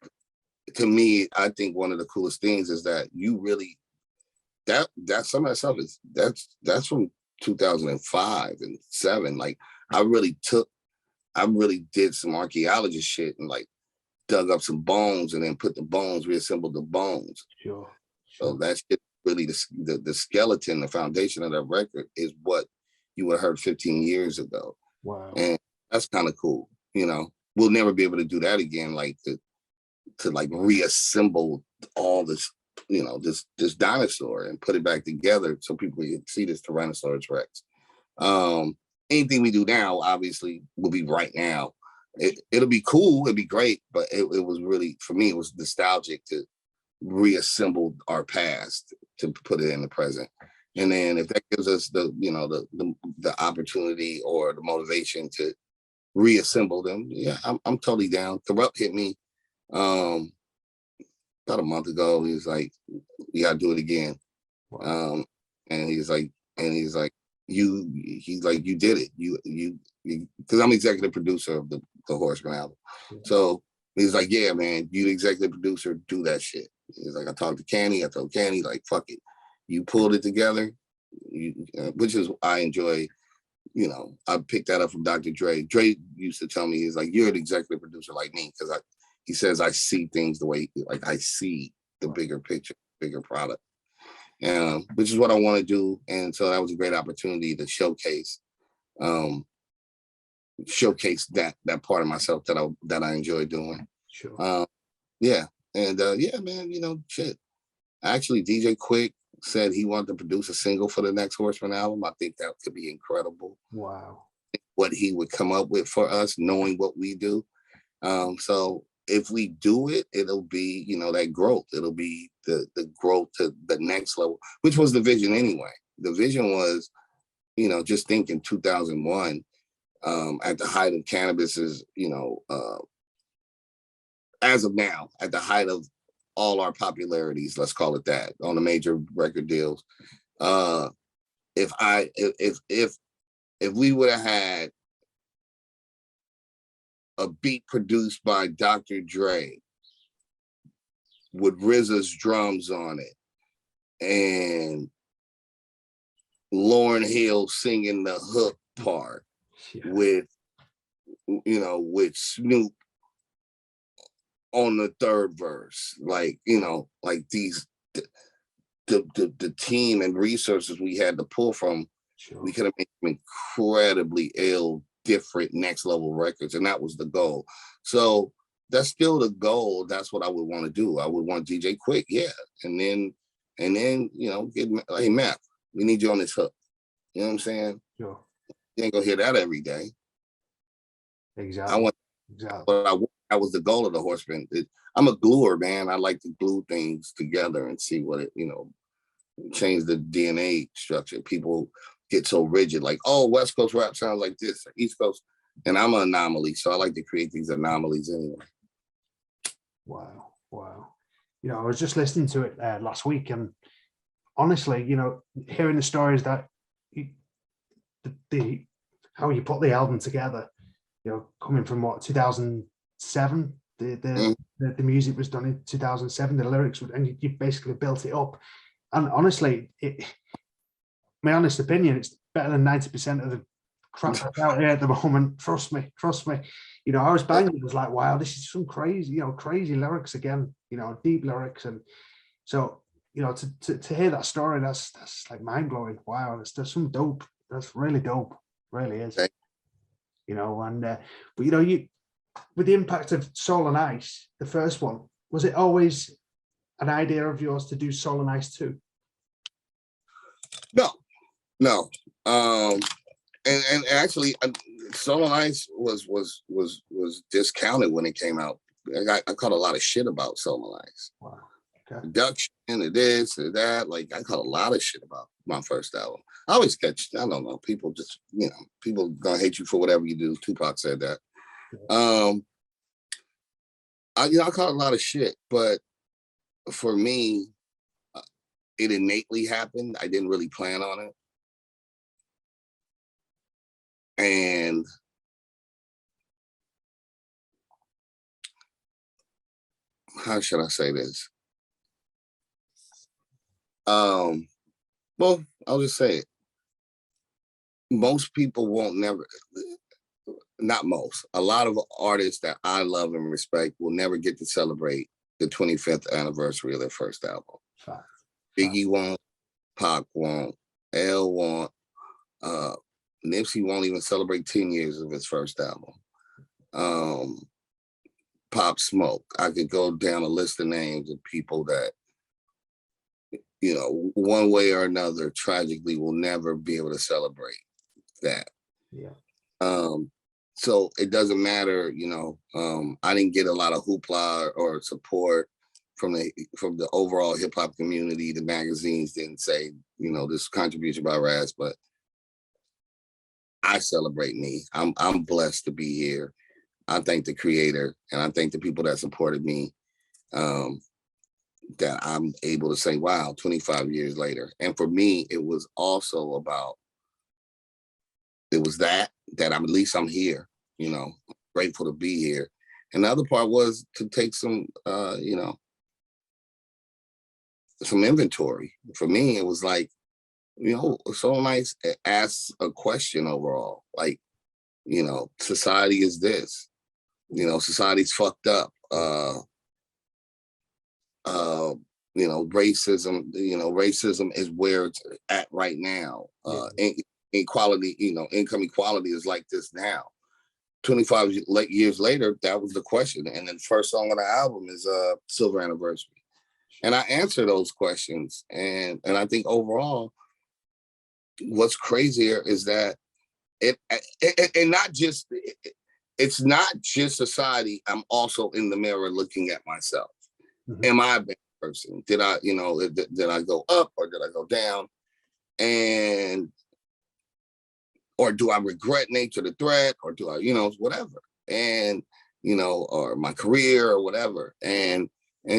to me, I think one of the coolest things is that you really, that some of that stuff is that's from 2005 and 7. Like I really did some archaeologist shit and like dug up some bones and then put the bones, reassembled the bones. Sure. So that's really the skeleton, the foundation of that record is what you would have heard 15 years ago. Wow. And that's kind of cool. We'll never be able to do that again, like to like reassemble all this, this dinosaur and put it back together so people can see this Tyrannosaurus Rex. Anything we do now, obviously, will be right now. It'll be cool, it'll be great, but it was really, for me, it was nostalgic to reassemble our past to put it in the present. And then if that gives us the opportunity or the motivation to reassemble them, yeah, I'm totally down. Corrupt hit me about a month ago. He was like, "You gotta do it again." Wow. And he's like, you did it. You because I'm executive producer of the Horsemen album. Yeah. So he's like, "Yeah, man, you the executive producer, do that shit." He's like, I talked to Canny. I told Canny, like, fuck it. You pulled it together, which is, I enjoy, I picked that up from Dr. Dre. Dre used to tell me, he's like, you're an executive producer like me, because he says, I see things the way, like, I see the bigger picture, bigger product, which is what I want to do. And so that was a great opportunity to showcase that part of myself that I enjoy doing. Sure. Yeah. And yeah, man, shit. Actually, DJ Quick said he wanted to produce a single for the next Horseman album. I think that could be incredible. Wow. What he would come up with for us, knowing what we do. So if we do it, it'll be, that growth. It'll be the growth to the next level, which was the vision anyway. The vision was, just thinking 2001, at the height of cannabis's, as of now, at the height of all our popularities, let's call it that, on the major record deals. If we would have had a beat produced by Dr. Dre with RZA's drums on it and Lauryn Hill singing the hook part, yeah, with Snoop on the third verse, like these, the team and resources we had to pull from, sure, we could have made some incredibly ill, different next level records, and that was the goal. So that's still the goal. That's what I would want to do. I would want DJ Quick, yeah, and then get, hey Matt, we need you on this hook. You know what I'm saying? Sure. You ain't gonna hear that every day. Exactly. That was the goal of the Horsemen. I'm a gluer, man. I like to glue things together and see what it, change the DNA structure. People get so rigid, like, oh, West Coast rap sounds like this, East Coast, and I'm an anomaly, so I like to create these anomalies anyway. Wow. I was just listening to it last week, and honestly, hearing the stories that how you put the album together, coming from what 2007, the music was done in 2007, the lyrics, and you basically built it up. And honestly, my honest opinion, it's better than 90% of the crap that's out here at the moment. Trust me. I was banging. I was like, wow, this is some crazy, crazy lyrics again. Deep lyrics, and so to hear that story, that's like mind blowing. Wow, there's some dope. That's really dope. Really is. And but you with the impact of Soul and Ice, the first one, was it always an idea of yours to do Soul and Ice too? No. And actually, Soul and Ice was discounted when it came out. I caught a lot of shit about Soul and Ice. Wow. Okay. Production and this and that. Like, I caught a lot of shit about my first album. I always catch, I don't know, people just, people gonna hate you for whatever you do. Tupac said that. Yeah. I caught a lot of shit, but for me, it innately happened. I didn't really plan on it. And how should I say this? Well, I'll just say it. Most people won't never, not most, a lot of artists that I love and respect will never get to celebrate the 25th anniversary of their first album. Biggie won't, Pac won't, L won't, Nipsey won't even celebrate 10 years of his first album. Pop Smoke. I could go down a list of names of people that, one way or another, tragically will never be able to celebrate that. Yeah. So it doesn't matter, I didn't get a lot of hoopla or support from the overall hip hop community. The magazines didn't say, this contribution by Ras, but I celebrate me. I'm blessed to be here. I thank the creator, and I thank the people that supported me, that I'm able to say, wow, 25 years later. And for me, it was also about, it was that I'm, at least I'm here, grateful to be here. And the other part was to take some, some inventory. For me, it was like, so nice to ask a question overall, like, society is this, society's fucked up. Racism is where it's at right now. Inequality, income equality is like this now. 25 years later, that was the question. And then the first song on the album is Silver Anniversary. And I answer those questions. And I think overall, what's crazier is that it's not just society. I'm also in the mirror looking at myself. Mm-hmm. Am I a bad person? Did I go up or did I go down? Or do I regret nature the threat, or do I, whatever, and or my career or whatever, and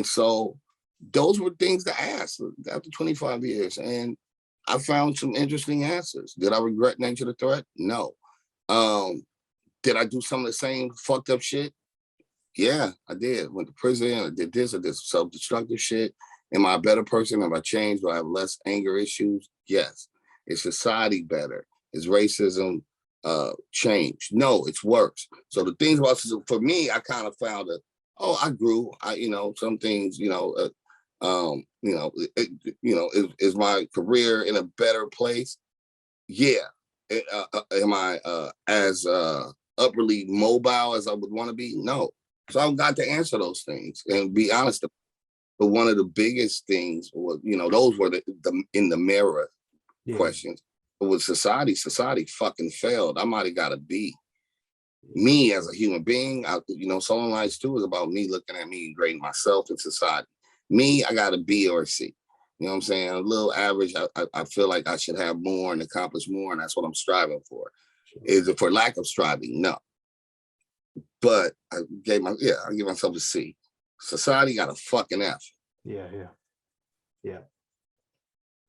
so those were things to ask after 25 years, and I found some interesting answers. Did I regret nature the threat? No. Did I do some of the same fucked up shit? Yeah, I did. Went to prison. I did this. I did self-destructive shit. Am I a better person? Have I changed? Do I have less anger issues? Yes. Is society better? Is racism changed? No, it's worse. So the things about, for me, I kind of found that, I grew. Some things, is my career in a better place? Yeah. Am I as upperly mobile as I would want to be? No. So I've got to answer those things and be honest. But one of the biggest things was, those were the in the mirror questions. But with society fucking failed. I might have got a B. Me as a human being, Soul Lines 2 is about me looking at me and grading myself in society. Me, I got a B or a C. You know what I'm saying? A little average. I feel like I should have more and accomplish more, and that's what I'm striving for. Sure. Is it for lack of striving? No. But I give myself a C. Society got a fucking F. Yeah.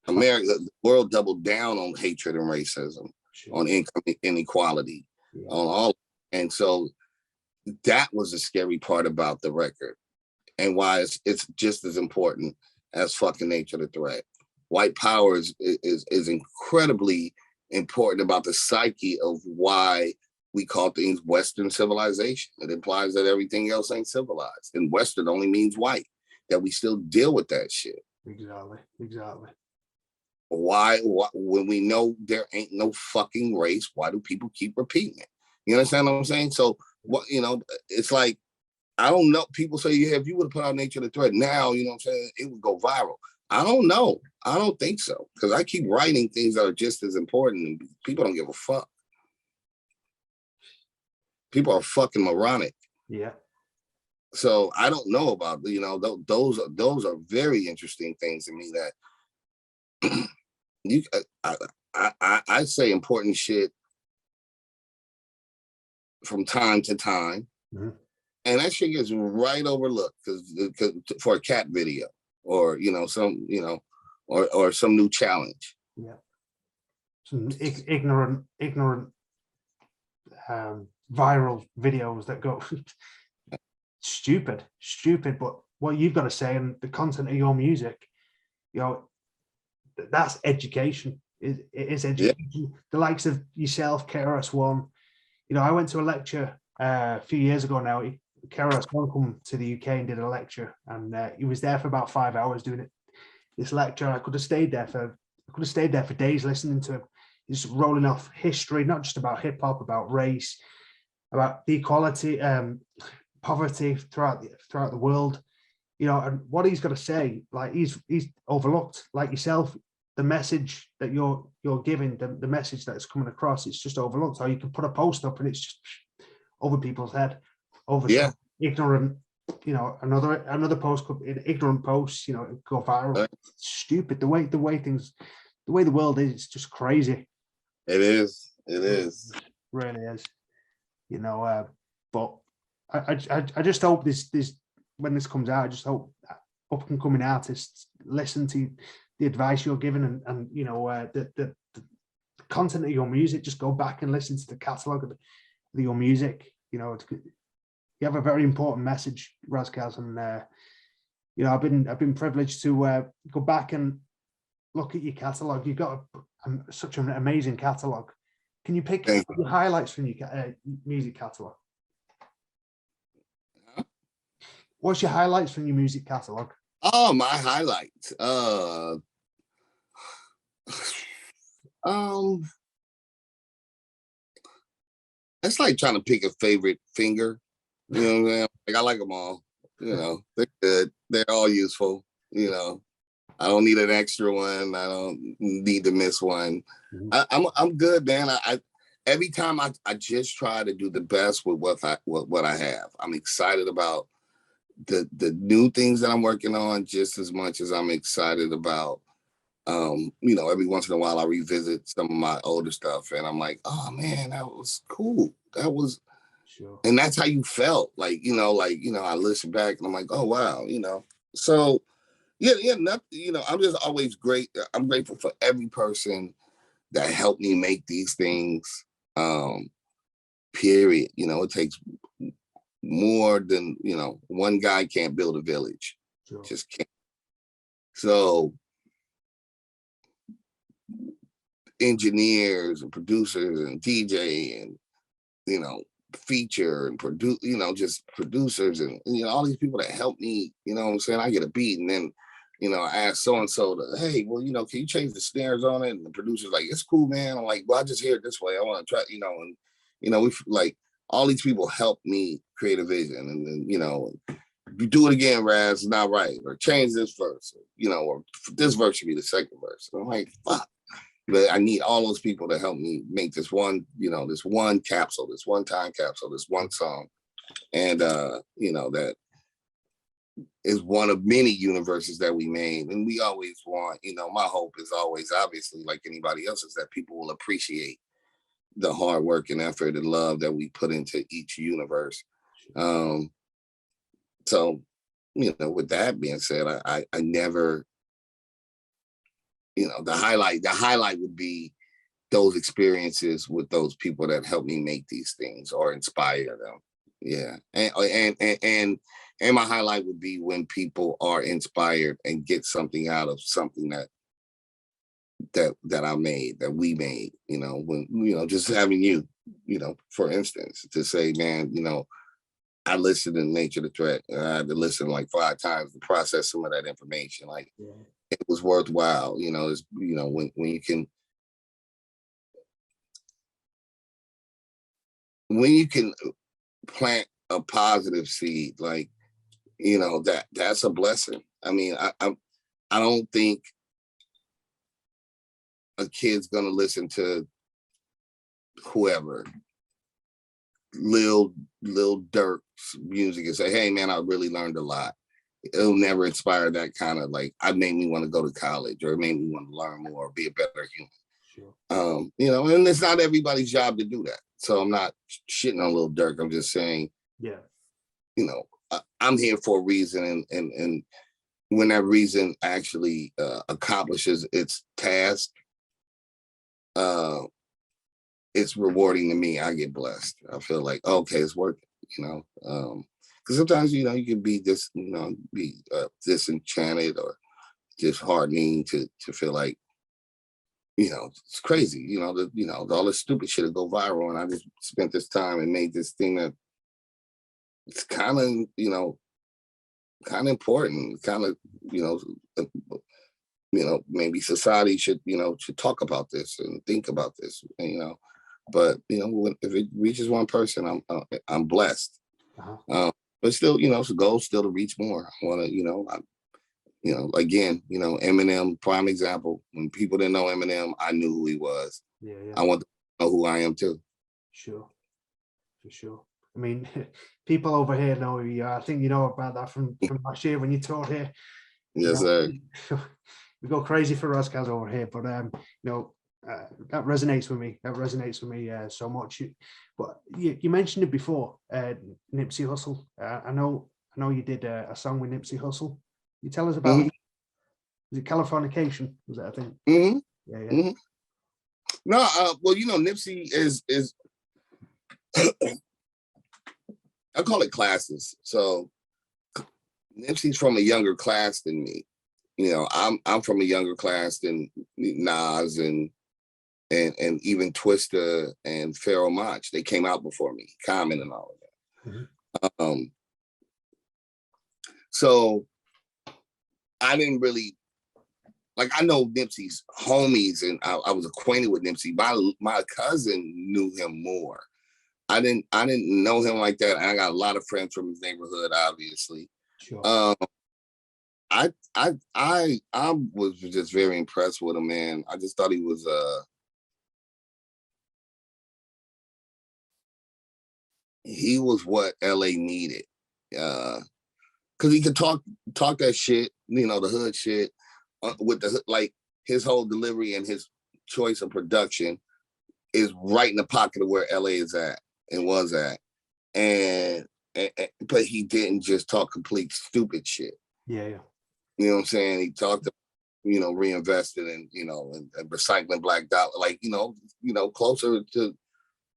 America, the world doubled down on hatred and racism, sure. On income inequality, on all. And so that was the scary part about the record, and why it's just as important as fucking Nature the Threat. White power is incredibly important about the psyche of why we call things Western civilization. It implies that everything else ain't civilized, and Western only means white, that we still deal with that shit. Exactly. Why when we know there ain't no fucking race, why do people keep repeating it? You understand what I'm saying? So it's like, I don't know. People say, yeah, if you would have put out Nature the Threat now, you know what I'm saying, it would go viral. I don't know. I don't think so. Because I keep writing things that are just as important, and people don't give a fuck. People are fucking moronic. Yeah. So I don't know about, those are very interesting things to me that I say important shit from time to time. Mm-hmm. And that shit gets right overlooked because for a cat video or some new challenge. Yeah, some ignorant viral videos that go stupid. But what you've got to say and the content of your music, that's education. It is education. Yeah. The likes of yourself, KRS-One. I went to a lecture a few years ago now. KRS-One come to the UK and did a lecture, and he was there for about 5 hours doing this lecture. I could have stayed there for days listening to him. He's rolling off history, not just about hip hop, about race, about the equality, poverty throughout the world. And what he's got to say, like he's overlooked, like yourself. The message that you're giving, the message that's coming across, it's just overlooked. Or you can put a post up and it's just over people's head, over ignorant, another post could be an ignorant post, go viral. Right. Stupid. The way the world is, it's just crazy. It is. It really is. But I just hope this when this comes out, I just hope up and coming artists listen to the advice you're giving, and the content of your music. Just go back and listen to the catalog of your music. You have a very important message, Ras Kass, and I've been privileged to go back and look at your catalog. You've got such an amazing catalog. Can you pick the highlights from your music catalog? What's your highlights from your music catalog? Oh, my highlights. It's like trying to pick a favorite finger. You know what I'm saying? Like, I like them all. They're good. They're all useful. I don't need an extra one. I don't need to miss one. Mm-hmm. I'm good, man. I every time I just try to do the best with what I have. I'm excited about the new things that I'm working on just as much as I'm excited about. Every once in a while I revisit some of my older stuff and I'm like, oh man, that was cool. That was sure. And that's how you felt. Like, I listen back and I'm like, oh wow, So I'm just always great. I'm grateful for every person that helped me make these things. Period. It takes more than, one guy can't build a village. Sure. Just can't. So engineers and producers and DJ and, feature and produce, just producers and, all these people that help me, what I'm saying? I get a beat and then, I ask so-and-so to, hey, well, can you change the snares on it? And the producer's like, it's cool, man. I'm like, well, I just hear it this way. I want to try, and, we like, all these people help me create a vision. And then, you do it again, Raz, it's not right. Or change this verse, or this verse should be the second verse. And I'm like, fuck. But I need all those people to help me make this one, this one capsule, this one time capsule, this one song. And, that is one of many universes that we made. And we always want, my hope is always, obviously, like anybody else, is that people will appreciate the hard work and effort and love that we put into each universe. So, with that being said, I never, the highlight would be those experiences with those people that help me make these things or inspire them. Yeah. And my highlight would be when people are inspired and get something out of something that I made, that we made, when, just having you, for instance, to say, man, I listened to Nature the Threat. And I had to listen like 5 times to process some of that information. Like, it was worthwhile, it's, when you can plant a positive seed, like, that's a blessing. I mean, I don't think a kid's gonna listen to whoever, Lil Durk's music and say, hey man, I really learned a lot. It'll never inspire that kind of, like, I made me want to go to college, or it made me want to learn more or be a better human. Sure. And it's not everybody's job to do that. So I'm not shitting on Lil Durk. I'm just saying, I'm here for a reason, and when that reason actually accomplishes its task, it's rewarding to me. I get blessed. I feel like, okay, it's working, because sometimes, you can be disenchanted or disheartening to feel like, it's crazy, all this stupid shit will go viral. And I just spent this time and made this thing that it's kind of important, maybe society should talk about this and think about this, but if it reaches one person, I'm blessed. But still, it's a goal still to reach more. I want to, again, Eminem, prime example. When people didn't know Eminem, I knew who he was. Yeah. I want to know who I am too. Sure, for sure. I mean, people over here know who you are. I think you know about that from last year when you taught here. Yes, sir. We go crazy for Ras Kass over here, but that resonates with me. That resonates with me so much. But you mentioned it before, Nipsey Hussle. I know you did a song with Nipsey Hussle. You tell us about it. Is it Californication? Was that, I think? Yeah. Mm-hmm. No, well, Nipsey is I call it classes. So Nipsey's from a younger class than me. I'm from a younger class than Nas and even Twista and Pharoah Monch. They came out before me, Common and all of that. So I didn't really, like, I know Nipsey's homies, and I was acquainted with Nipsey. My cousin knew him more. I didn't know him like that. I got a lot of friends from his neighborhood, obviously. Sure. I was just very impressed with him, man. I just thought he was what LA needed. Cause he could talk that shit, the hood shit, with like his whole delivery and his choice of production is right in the pocket of where LA is at and was at. And but he didn't just talk complete stupid shit. Yeah. You know what I'm saying? He talked, reinvested in, and recycling black dollar, like, closer to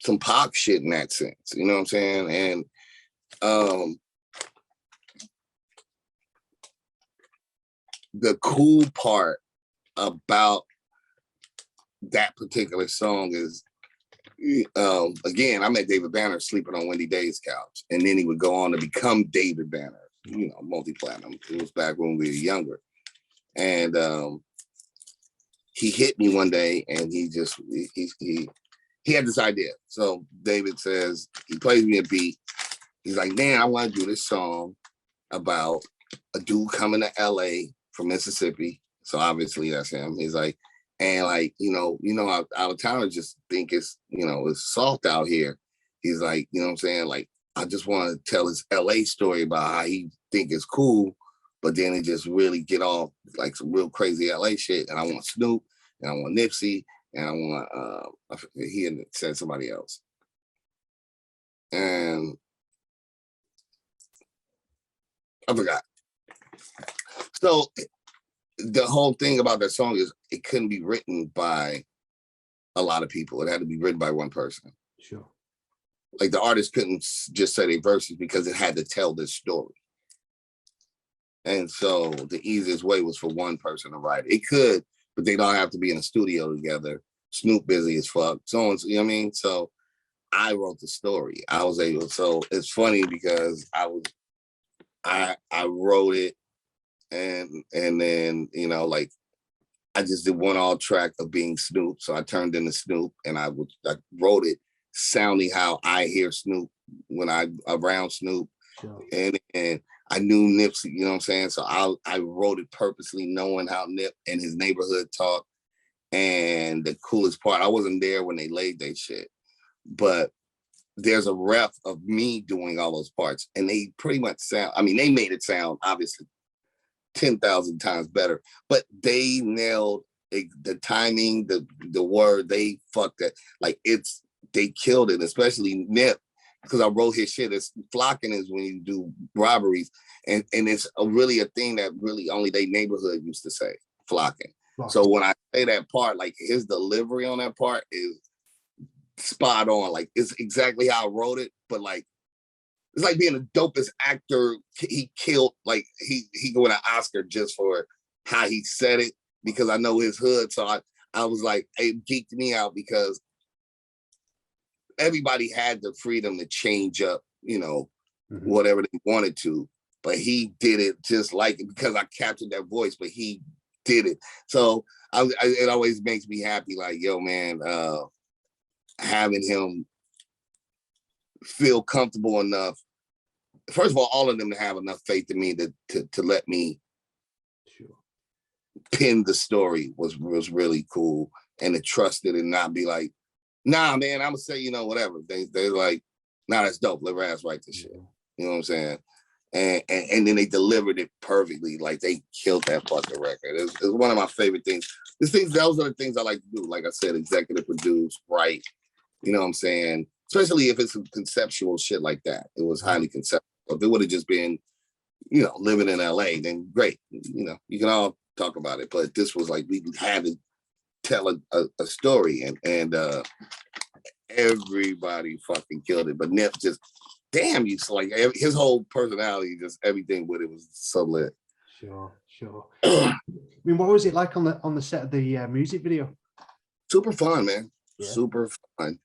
some Pac shit in that sense. You know what I'm saying? And the cool part about that particular song is, again, I met David Banner sleeping on Wendy Day's couch, and then he would go on to become David Banner, multi-platinum. It was back when we were younger. And he hit me one day, and he had this idea. So David says, he plays me a beat. He's like, man, I want to do this song about a dude coming to LA from Mississippi. So obviously that's him. He's like, And like, out of towners just think it's, it's soft out here. He's like, you know what I'm saying? Like, I just want to tell his LA story about how he think it's cool, but then it just really get off like some real crazy LA shit. And I want Snoop, and I want Nipsey, and I want, he had said somebody else. And I forgot. So the whole thing about that song is it couldn't be written by a lot of people. It had to be written by one person. Sure. Like the artist couldn't just say their verses because it had to tell this story. And so the easiest way was for one person to write it. It could, but they don't have to be in a studio together. Snoop busy as fuck. So, you know what I mean? So I wrote the story. I was able, so it's funny because I wrote it and then, like I just did one all track of being Snoop. So I turned into Snoop and I wrote it sounding how I hear Snoop when I'm around Snoop. Sure. And I knew Nipsey, you know what I'm saying? So I wrote it purposely knowing how Nip and his neighborhood talk. And the coolest part, I wasn't there when they laid that shit, but there's a ref of me doing all those parts. And they pretty much sound, I mean, they made it sound obviously 10,000 times better, but they nailed the timing, the word, they fucked it. Like they killed it, especially Nip, because I wrote his shit. It's flocking is when you do robberies. And it's really a thing that really only they neighborhood used to say, flocking. So when I say that part, like his delivery on that part is spot on. Like it's exactly how I wrote it, but like it's like being the dopest actor. He killed, like he go win an Oscar just for how he said it because I know his hood. So I was like, it geeked me out because everybody had the freedom to change up, whatever they wanted to, but he did it just like it because I captured that voice, but he did it. So it always makes me happy. Like, yo, man, having him feel comfortable enough. First of all of them to have enough faith in me to let me pin the story was really cool, and to trust it and not be like, nah, man, I'm gonna say, whatever. They're like, nah, that's dope. Let Ras write this shit. You know what I'm saying? And then they delivered it perfectly. Like they killed that fucking record. It's one of my favorite things. Those are the things I like to do. Like I said, executive produce, write. You know what I'm saying? Especially if it's conceptual shit like that. It was highly conceptual. If it would have just been, living in LA, then great. You can all talk about it. But this was like we had to tell a story, and everybody fucking killed it. But Nip just, damn, like his whole personality, just everything with it was so lit. Sure. I mean, what was it like on the set of the music video? Super fun, man. Yeah. Super fun.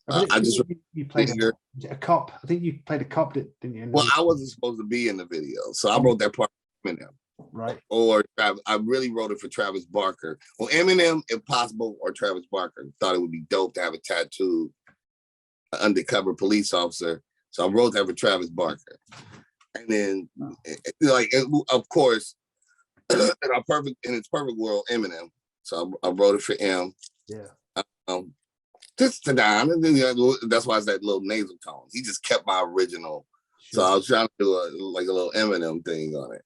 I just you played a cop. I think you played a cop, didn't you? Well, I wasn't supposed to be in the video, so I wrote that part for Eminem. Right. Or I really wrote it for Travis Barker. Well, Eminem, if possible, or Travis Barker. Thought it would be dope to have a tattooed undercover police officer. So I wrote that for Travis Barker. And then, of course, in its perfect world, Eminem. So I wrote it for him. Yeah. Just to down. That's why it's that little nasal tone. He just kept my original. Sure. So I was trying to do a little Eminem thing on it.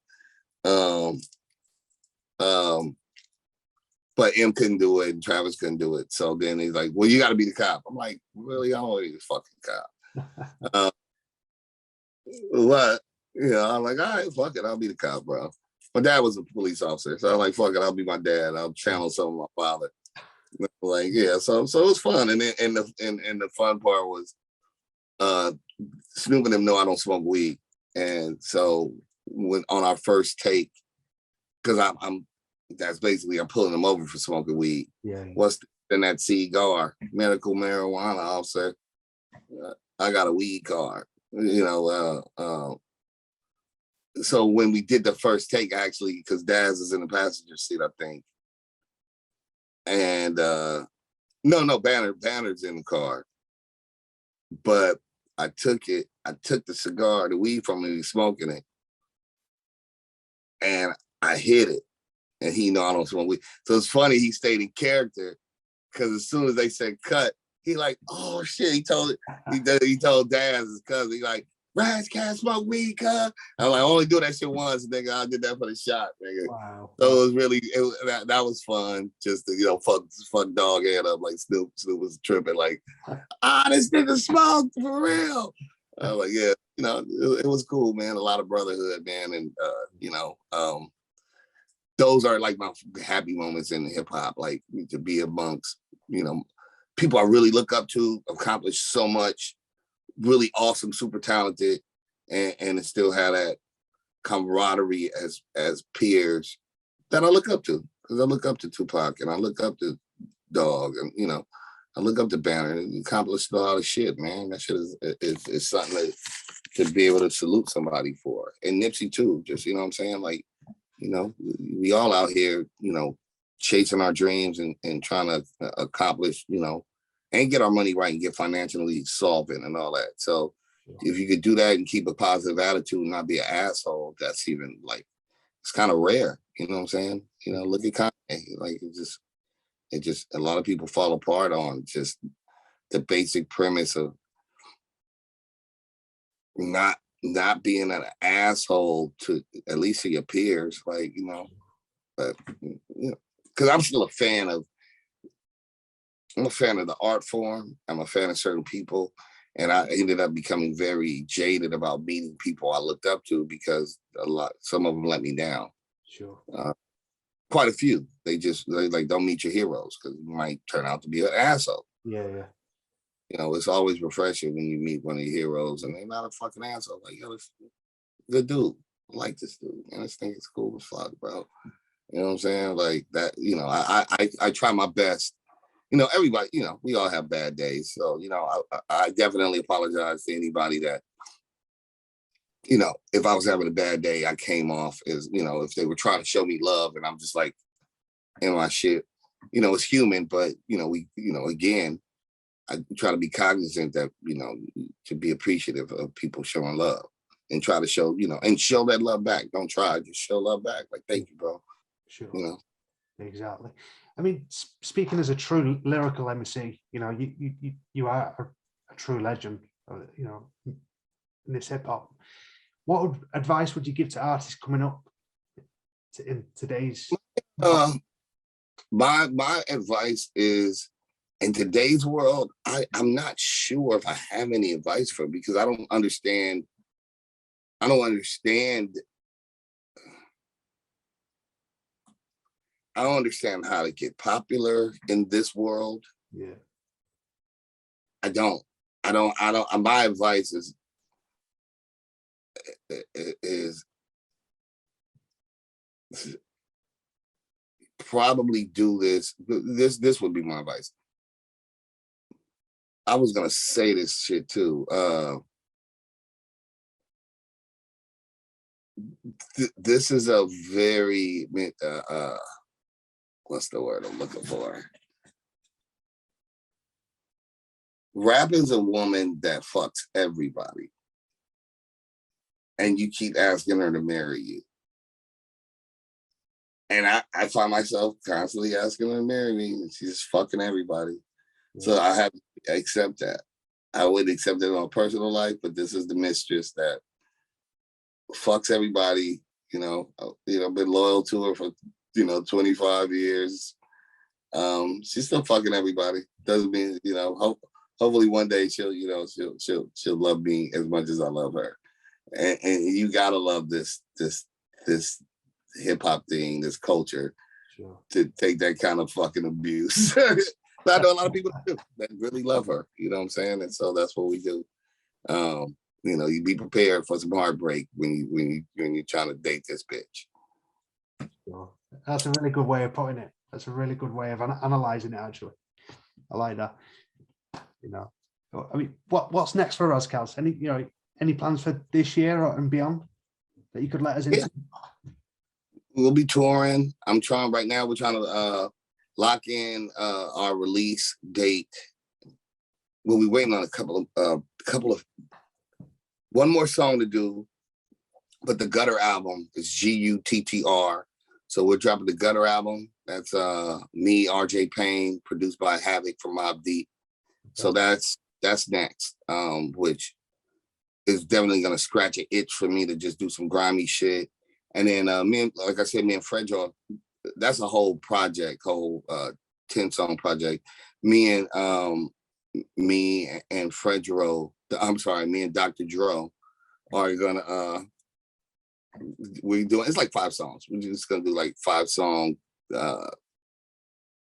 But M couldn't do it and Travis couldn't do it. So then he's like, well, you got to be the cop. I'm like, really? I don't want to be the fucking cop. What? I'm like, all right, fuck it. I'll be the cop, bro. My dad was a police officer. So I'm like, fuck it. I'll be my dad. I'll channel some of my father. Like, yeah. So it was fun. And then, and the fun part was Snoop and them know I don't smoke weed. And so when on our first take, because I'm pulling them over for smoking weed. Yeah. What's in that cigar? Medical marijuana officer. I got a weed card. So when we did the first take, actually, because Daz is in the passenger seat, I think. And no, Banner's in the car. But I took the cigar, the weed from him, he was smoking it. And I hit it. and he know I don't smoke weed. So it's funny he stayed in character because as soon as they said cut, he like, oh shit. He told Daz, his cousin, he like, Ras Kass smoke weed, cuz. I'm like, I only do that shit once, nigga. I did that for the shot, nigga. Wow. So it was really that was fun. Just to, fuck dog head up like Snoop was tripping, like, this nigga smoked for real. I was like, yeah, it was cool, man. A lot of brotherhood, man, and those are like my happy moments in hip hop, like to be amongst, people I really look up to, accomplished so much, really awesome, super talented, and still have that camaraderie as peers that I look up to. Because I look up to Tupac and I look up to Dog and I look up to Banner and accomplished a lot of shit, man. That shit is something to be able to salute somebody for. And Nipsey too, just what I'm saying? Like, we all out here, chasing our dreams and trying to accomplish, and get our money right and get financially solvent and all that. So if you could do that and keep a positive attitude and not be an asshole, that's even like, it's kind of rare. You know what I'm saying? Look at Kanye. Like it just a lot of people fall apart on just the basic premise of not being an asshole to at least to your peers, like, but because I'm still a fan of the art form. I'm a fan of certain people. And I ended up becoming very jaded about meeting people I looked up to because some of them let me down. Sure. Quite a few. They like, don't meet your heroes because you might turn out to be an asshole. Yeah. It's always refreshing when you meet one of your heroes and they're not a fucking asshole. Like, this good dude. I like this dude. And this thing is cool as fuck, bro. You know what I'm saying? Like that, I try my best. Everybody, we all have bad days. So, I definitely apologize to anybody that, if I was having a bad day, I came off as, if they were trying to show me love and I'm just like in my shit, it's human, but, again, I try to be cognizant that, to be appreciative of people showing love and try to show, and show that love back. Don't try, just show love back. Like, thank you, bro. Sure. Exactly. I mean, speaking as a true lyrical MC, you are a true legend, in this hip hop. What advice would you give to artists coming up in today's? My advice is, in today's world, I'm not sure if I have any advice for them because I don't understand how to get popular in this world. Yeah. I don't. My advice is probably do this. This would be my advice. I was gonna say this shit too. This is a very what's the word I'm looking for? Rap is a woman that fucks everybody. And you keep asking her to marry you. And I find myself constantly asking her to marry me, and she's just fucking everybody. Yeah. So I have to accept that. I wouldn't accept it in my personal life, but this is the mistress that fucks everybody. I've been loyal to her for 25 years. She's still fucking everybody. Doesn't mean hopefully one day she'll love me as much as I love her. And you gotta love this hip hop thing, this culture, sure, to take that kind of fucking abuse. But I know a lot of people do that really love her. You know what I'm saying? And so that's what we do. You be prepared for some heartbreak when you're trying to date this bitch. Sure. That's a really good way of putting it. That's a really good way of analyzing it. Actually, I like that. I mean, what's next for Ras Kass? Any plans for this year and beyond that you could let us into? Yeah. We'll be touring. We're trying to lock in our release date. We'll be waiting on a couple of one more song to do, but the Gutter album is GUTTR. So we're dropping the Gutter album. That's me, RJ Payne, produced by Havoc from Mobb Deep. So that's next, which is definitely gonna scratch an itch for me to just do some grimy shit. And then like I said, me and Fredro, that's a whole project, whole 10-song project. Me and Fredro, me and Dr. Dro are gonna it's like 5 songs. We're just gonna do like 5-song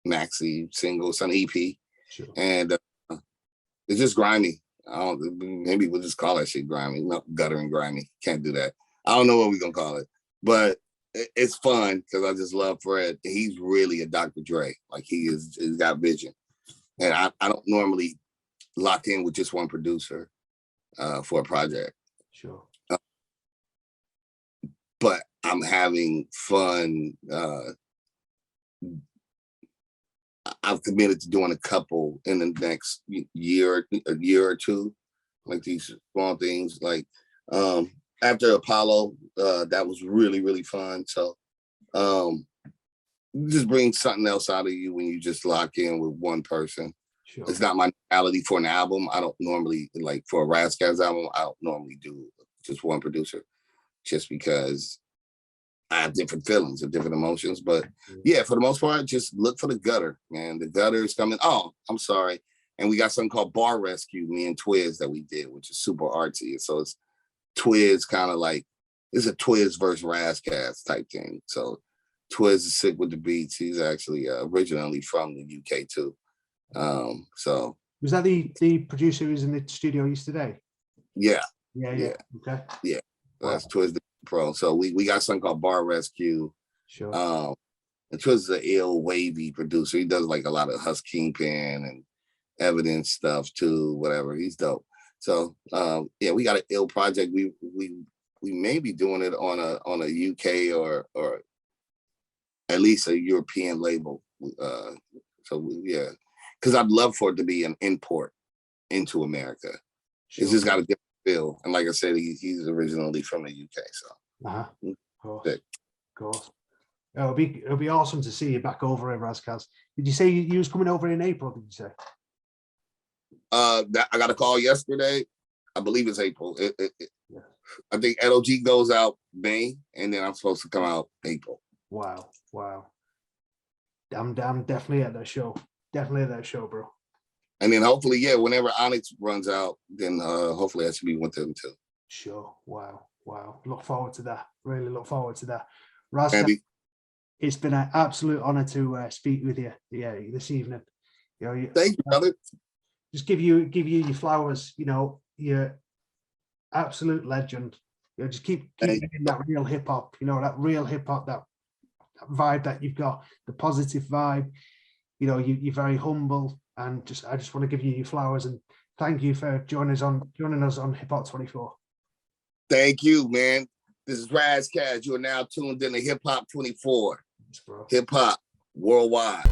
maxi singles on EP. Sure. And it's just grimy. Maybe we'll just call that shit grimy. Not gutter and grimy. Can't do that. I don't know what we're gonna call it, but it's fun because I just love Fred. He's really a Dr. Dre. Like he's got vision, and I don't normally lock in with just one producer for a project. Sure. But I'm having fun. I've committed to doing a couple in the next year or two, like these small things. Like after Apollo, that was really, really fun. So just bring something else out of you when you just lock in with one person. Sure. It's not my reality for an album. I don't normally, like for a Ras Kass album, I don't normally do just one producer, just because I have different feelings and different emotions. But yeah, for the most part, just look for the Gutter, man. The Gutter is coming. Oh, I'm sorry. And we got something called Bar Rescue, me and Twiz, that we did, which is super artsy. So it's Twiz kind of like, it's a Twiz versus Ras Kass type thing. So Twiz is sick with the beats. He's actually originally from the UK too. So was that the producer who was in the studio yesterday? Yeah. Okay. Yeah. That's Twiz the Pro. So we got something called Bar Rescue. Sure. And Twiz is an ill wavy producer. He does like a lot of Husk Kingpin and Evidence stuff too, whatever. He's dope. So yeah, we got an ill project. We may be doing it on a UK or at least a European label. So yeah, because I'd love for it to be an import into America. Sure. It's just got a different feel. And like I said, he's originally from the UK. So of course. It'll be awesome to see you back over in Ras Kass. Did you say you was coming over in April? Did you say? I got a call yesterday. I believe it's April. I think LOG goes out May, and then I'm supposed to come out April. Wow. I'm definitely at that show. Definitely at that show, bro. And then hopefully, yeah, whenever Onyx runs out, then hopefully I should be with them too. Sure. Wow. Look forward to that. Really look forward to that. Ras Kass, it's been an absolute honor to speak with you. Yeah, this evening. Thank you, brother. Just give you your flowers. You're absolute legend. Just keep in that real hip hop. That real hip hop, that vibe that you've got, the positive vibe. You're very humble, and I just want to give you your flowers and thank you for joining us on Hip Hop 24. Thank you, man. This is Ras Kass. You are now tuned in to Hip Hop 24. Thanks, bro. Hip hop worldwide.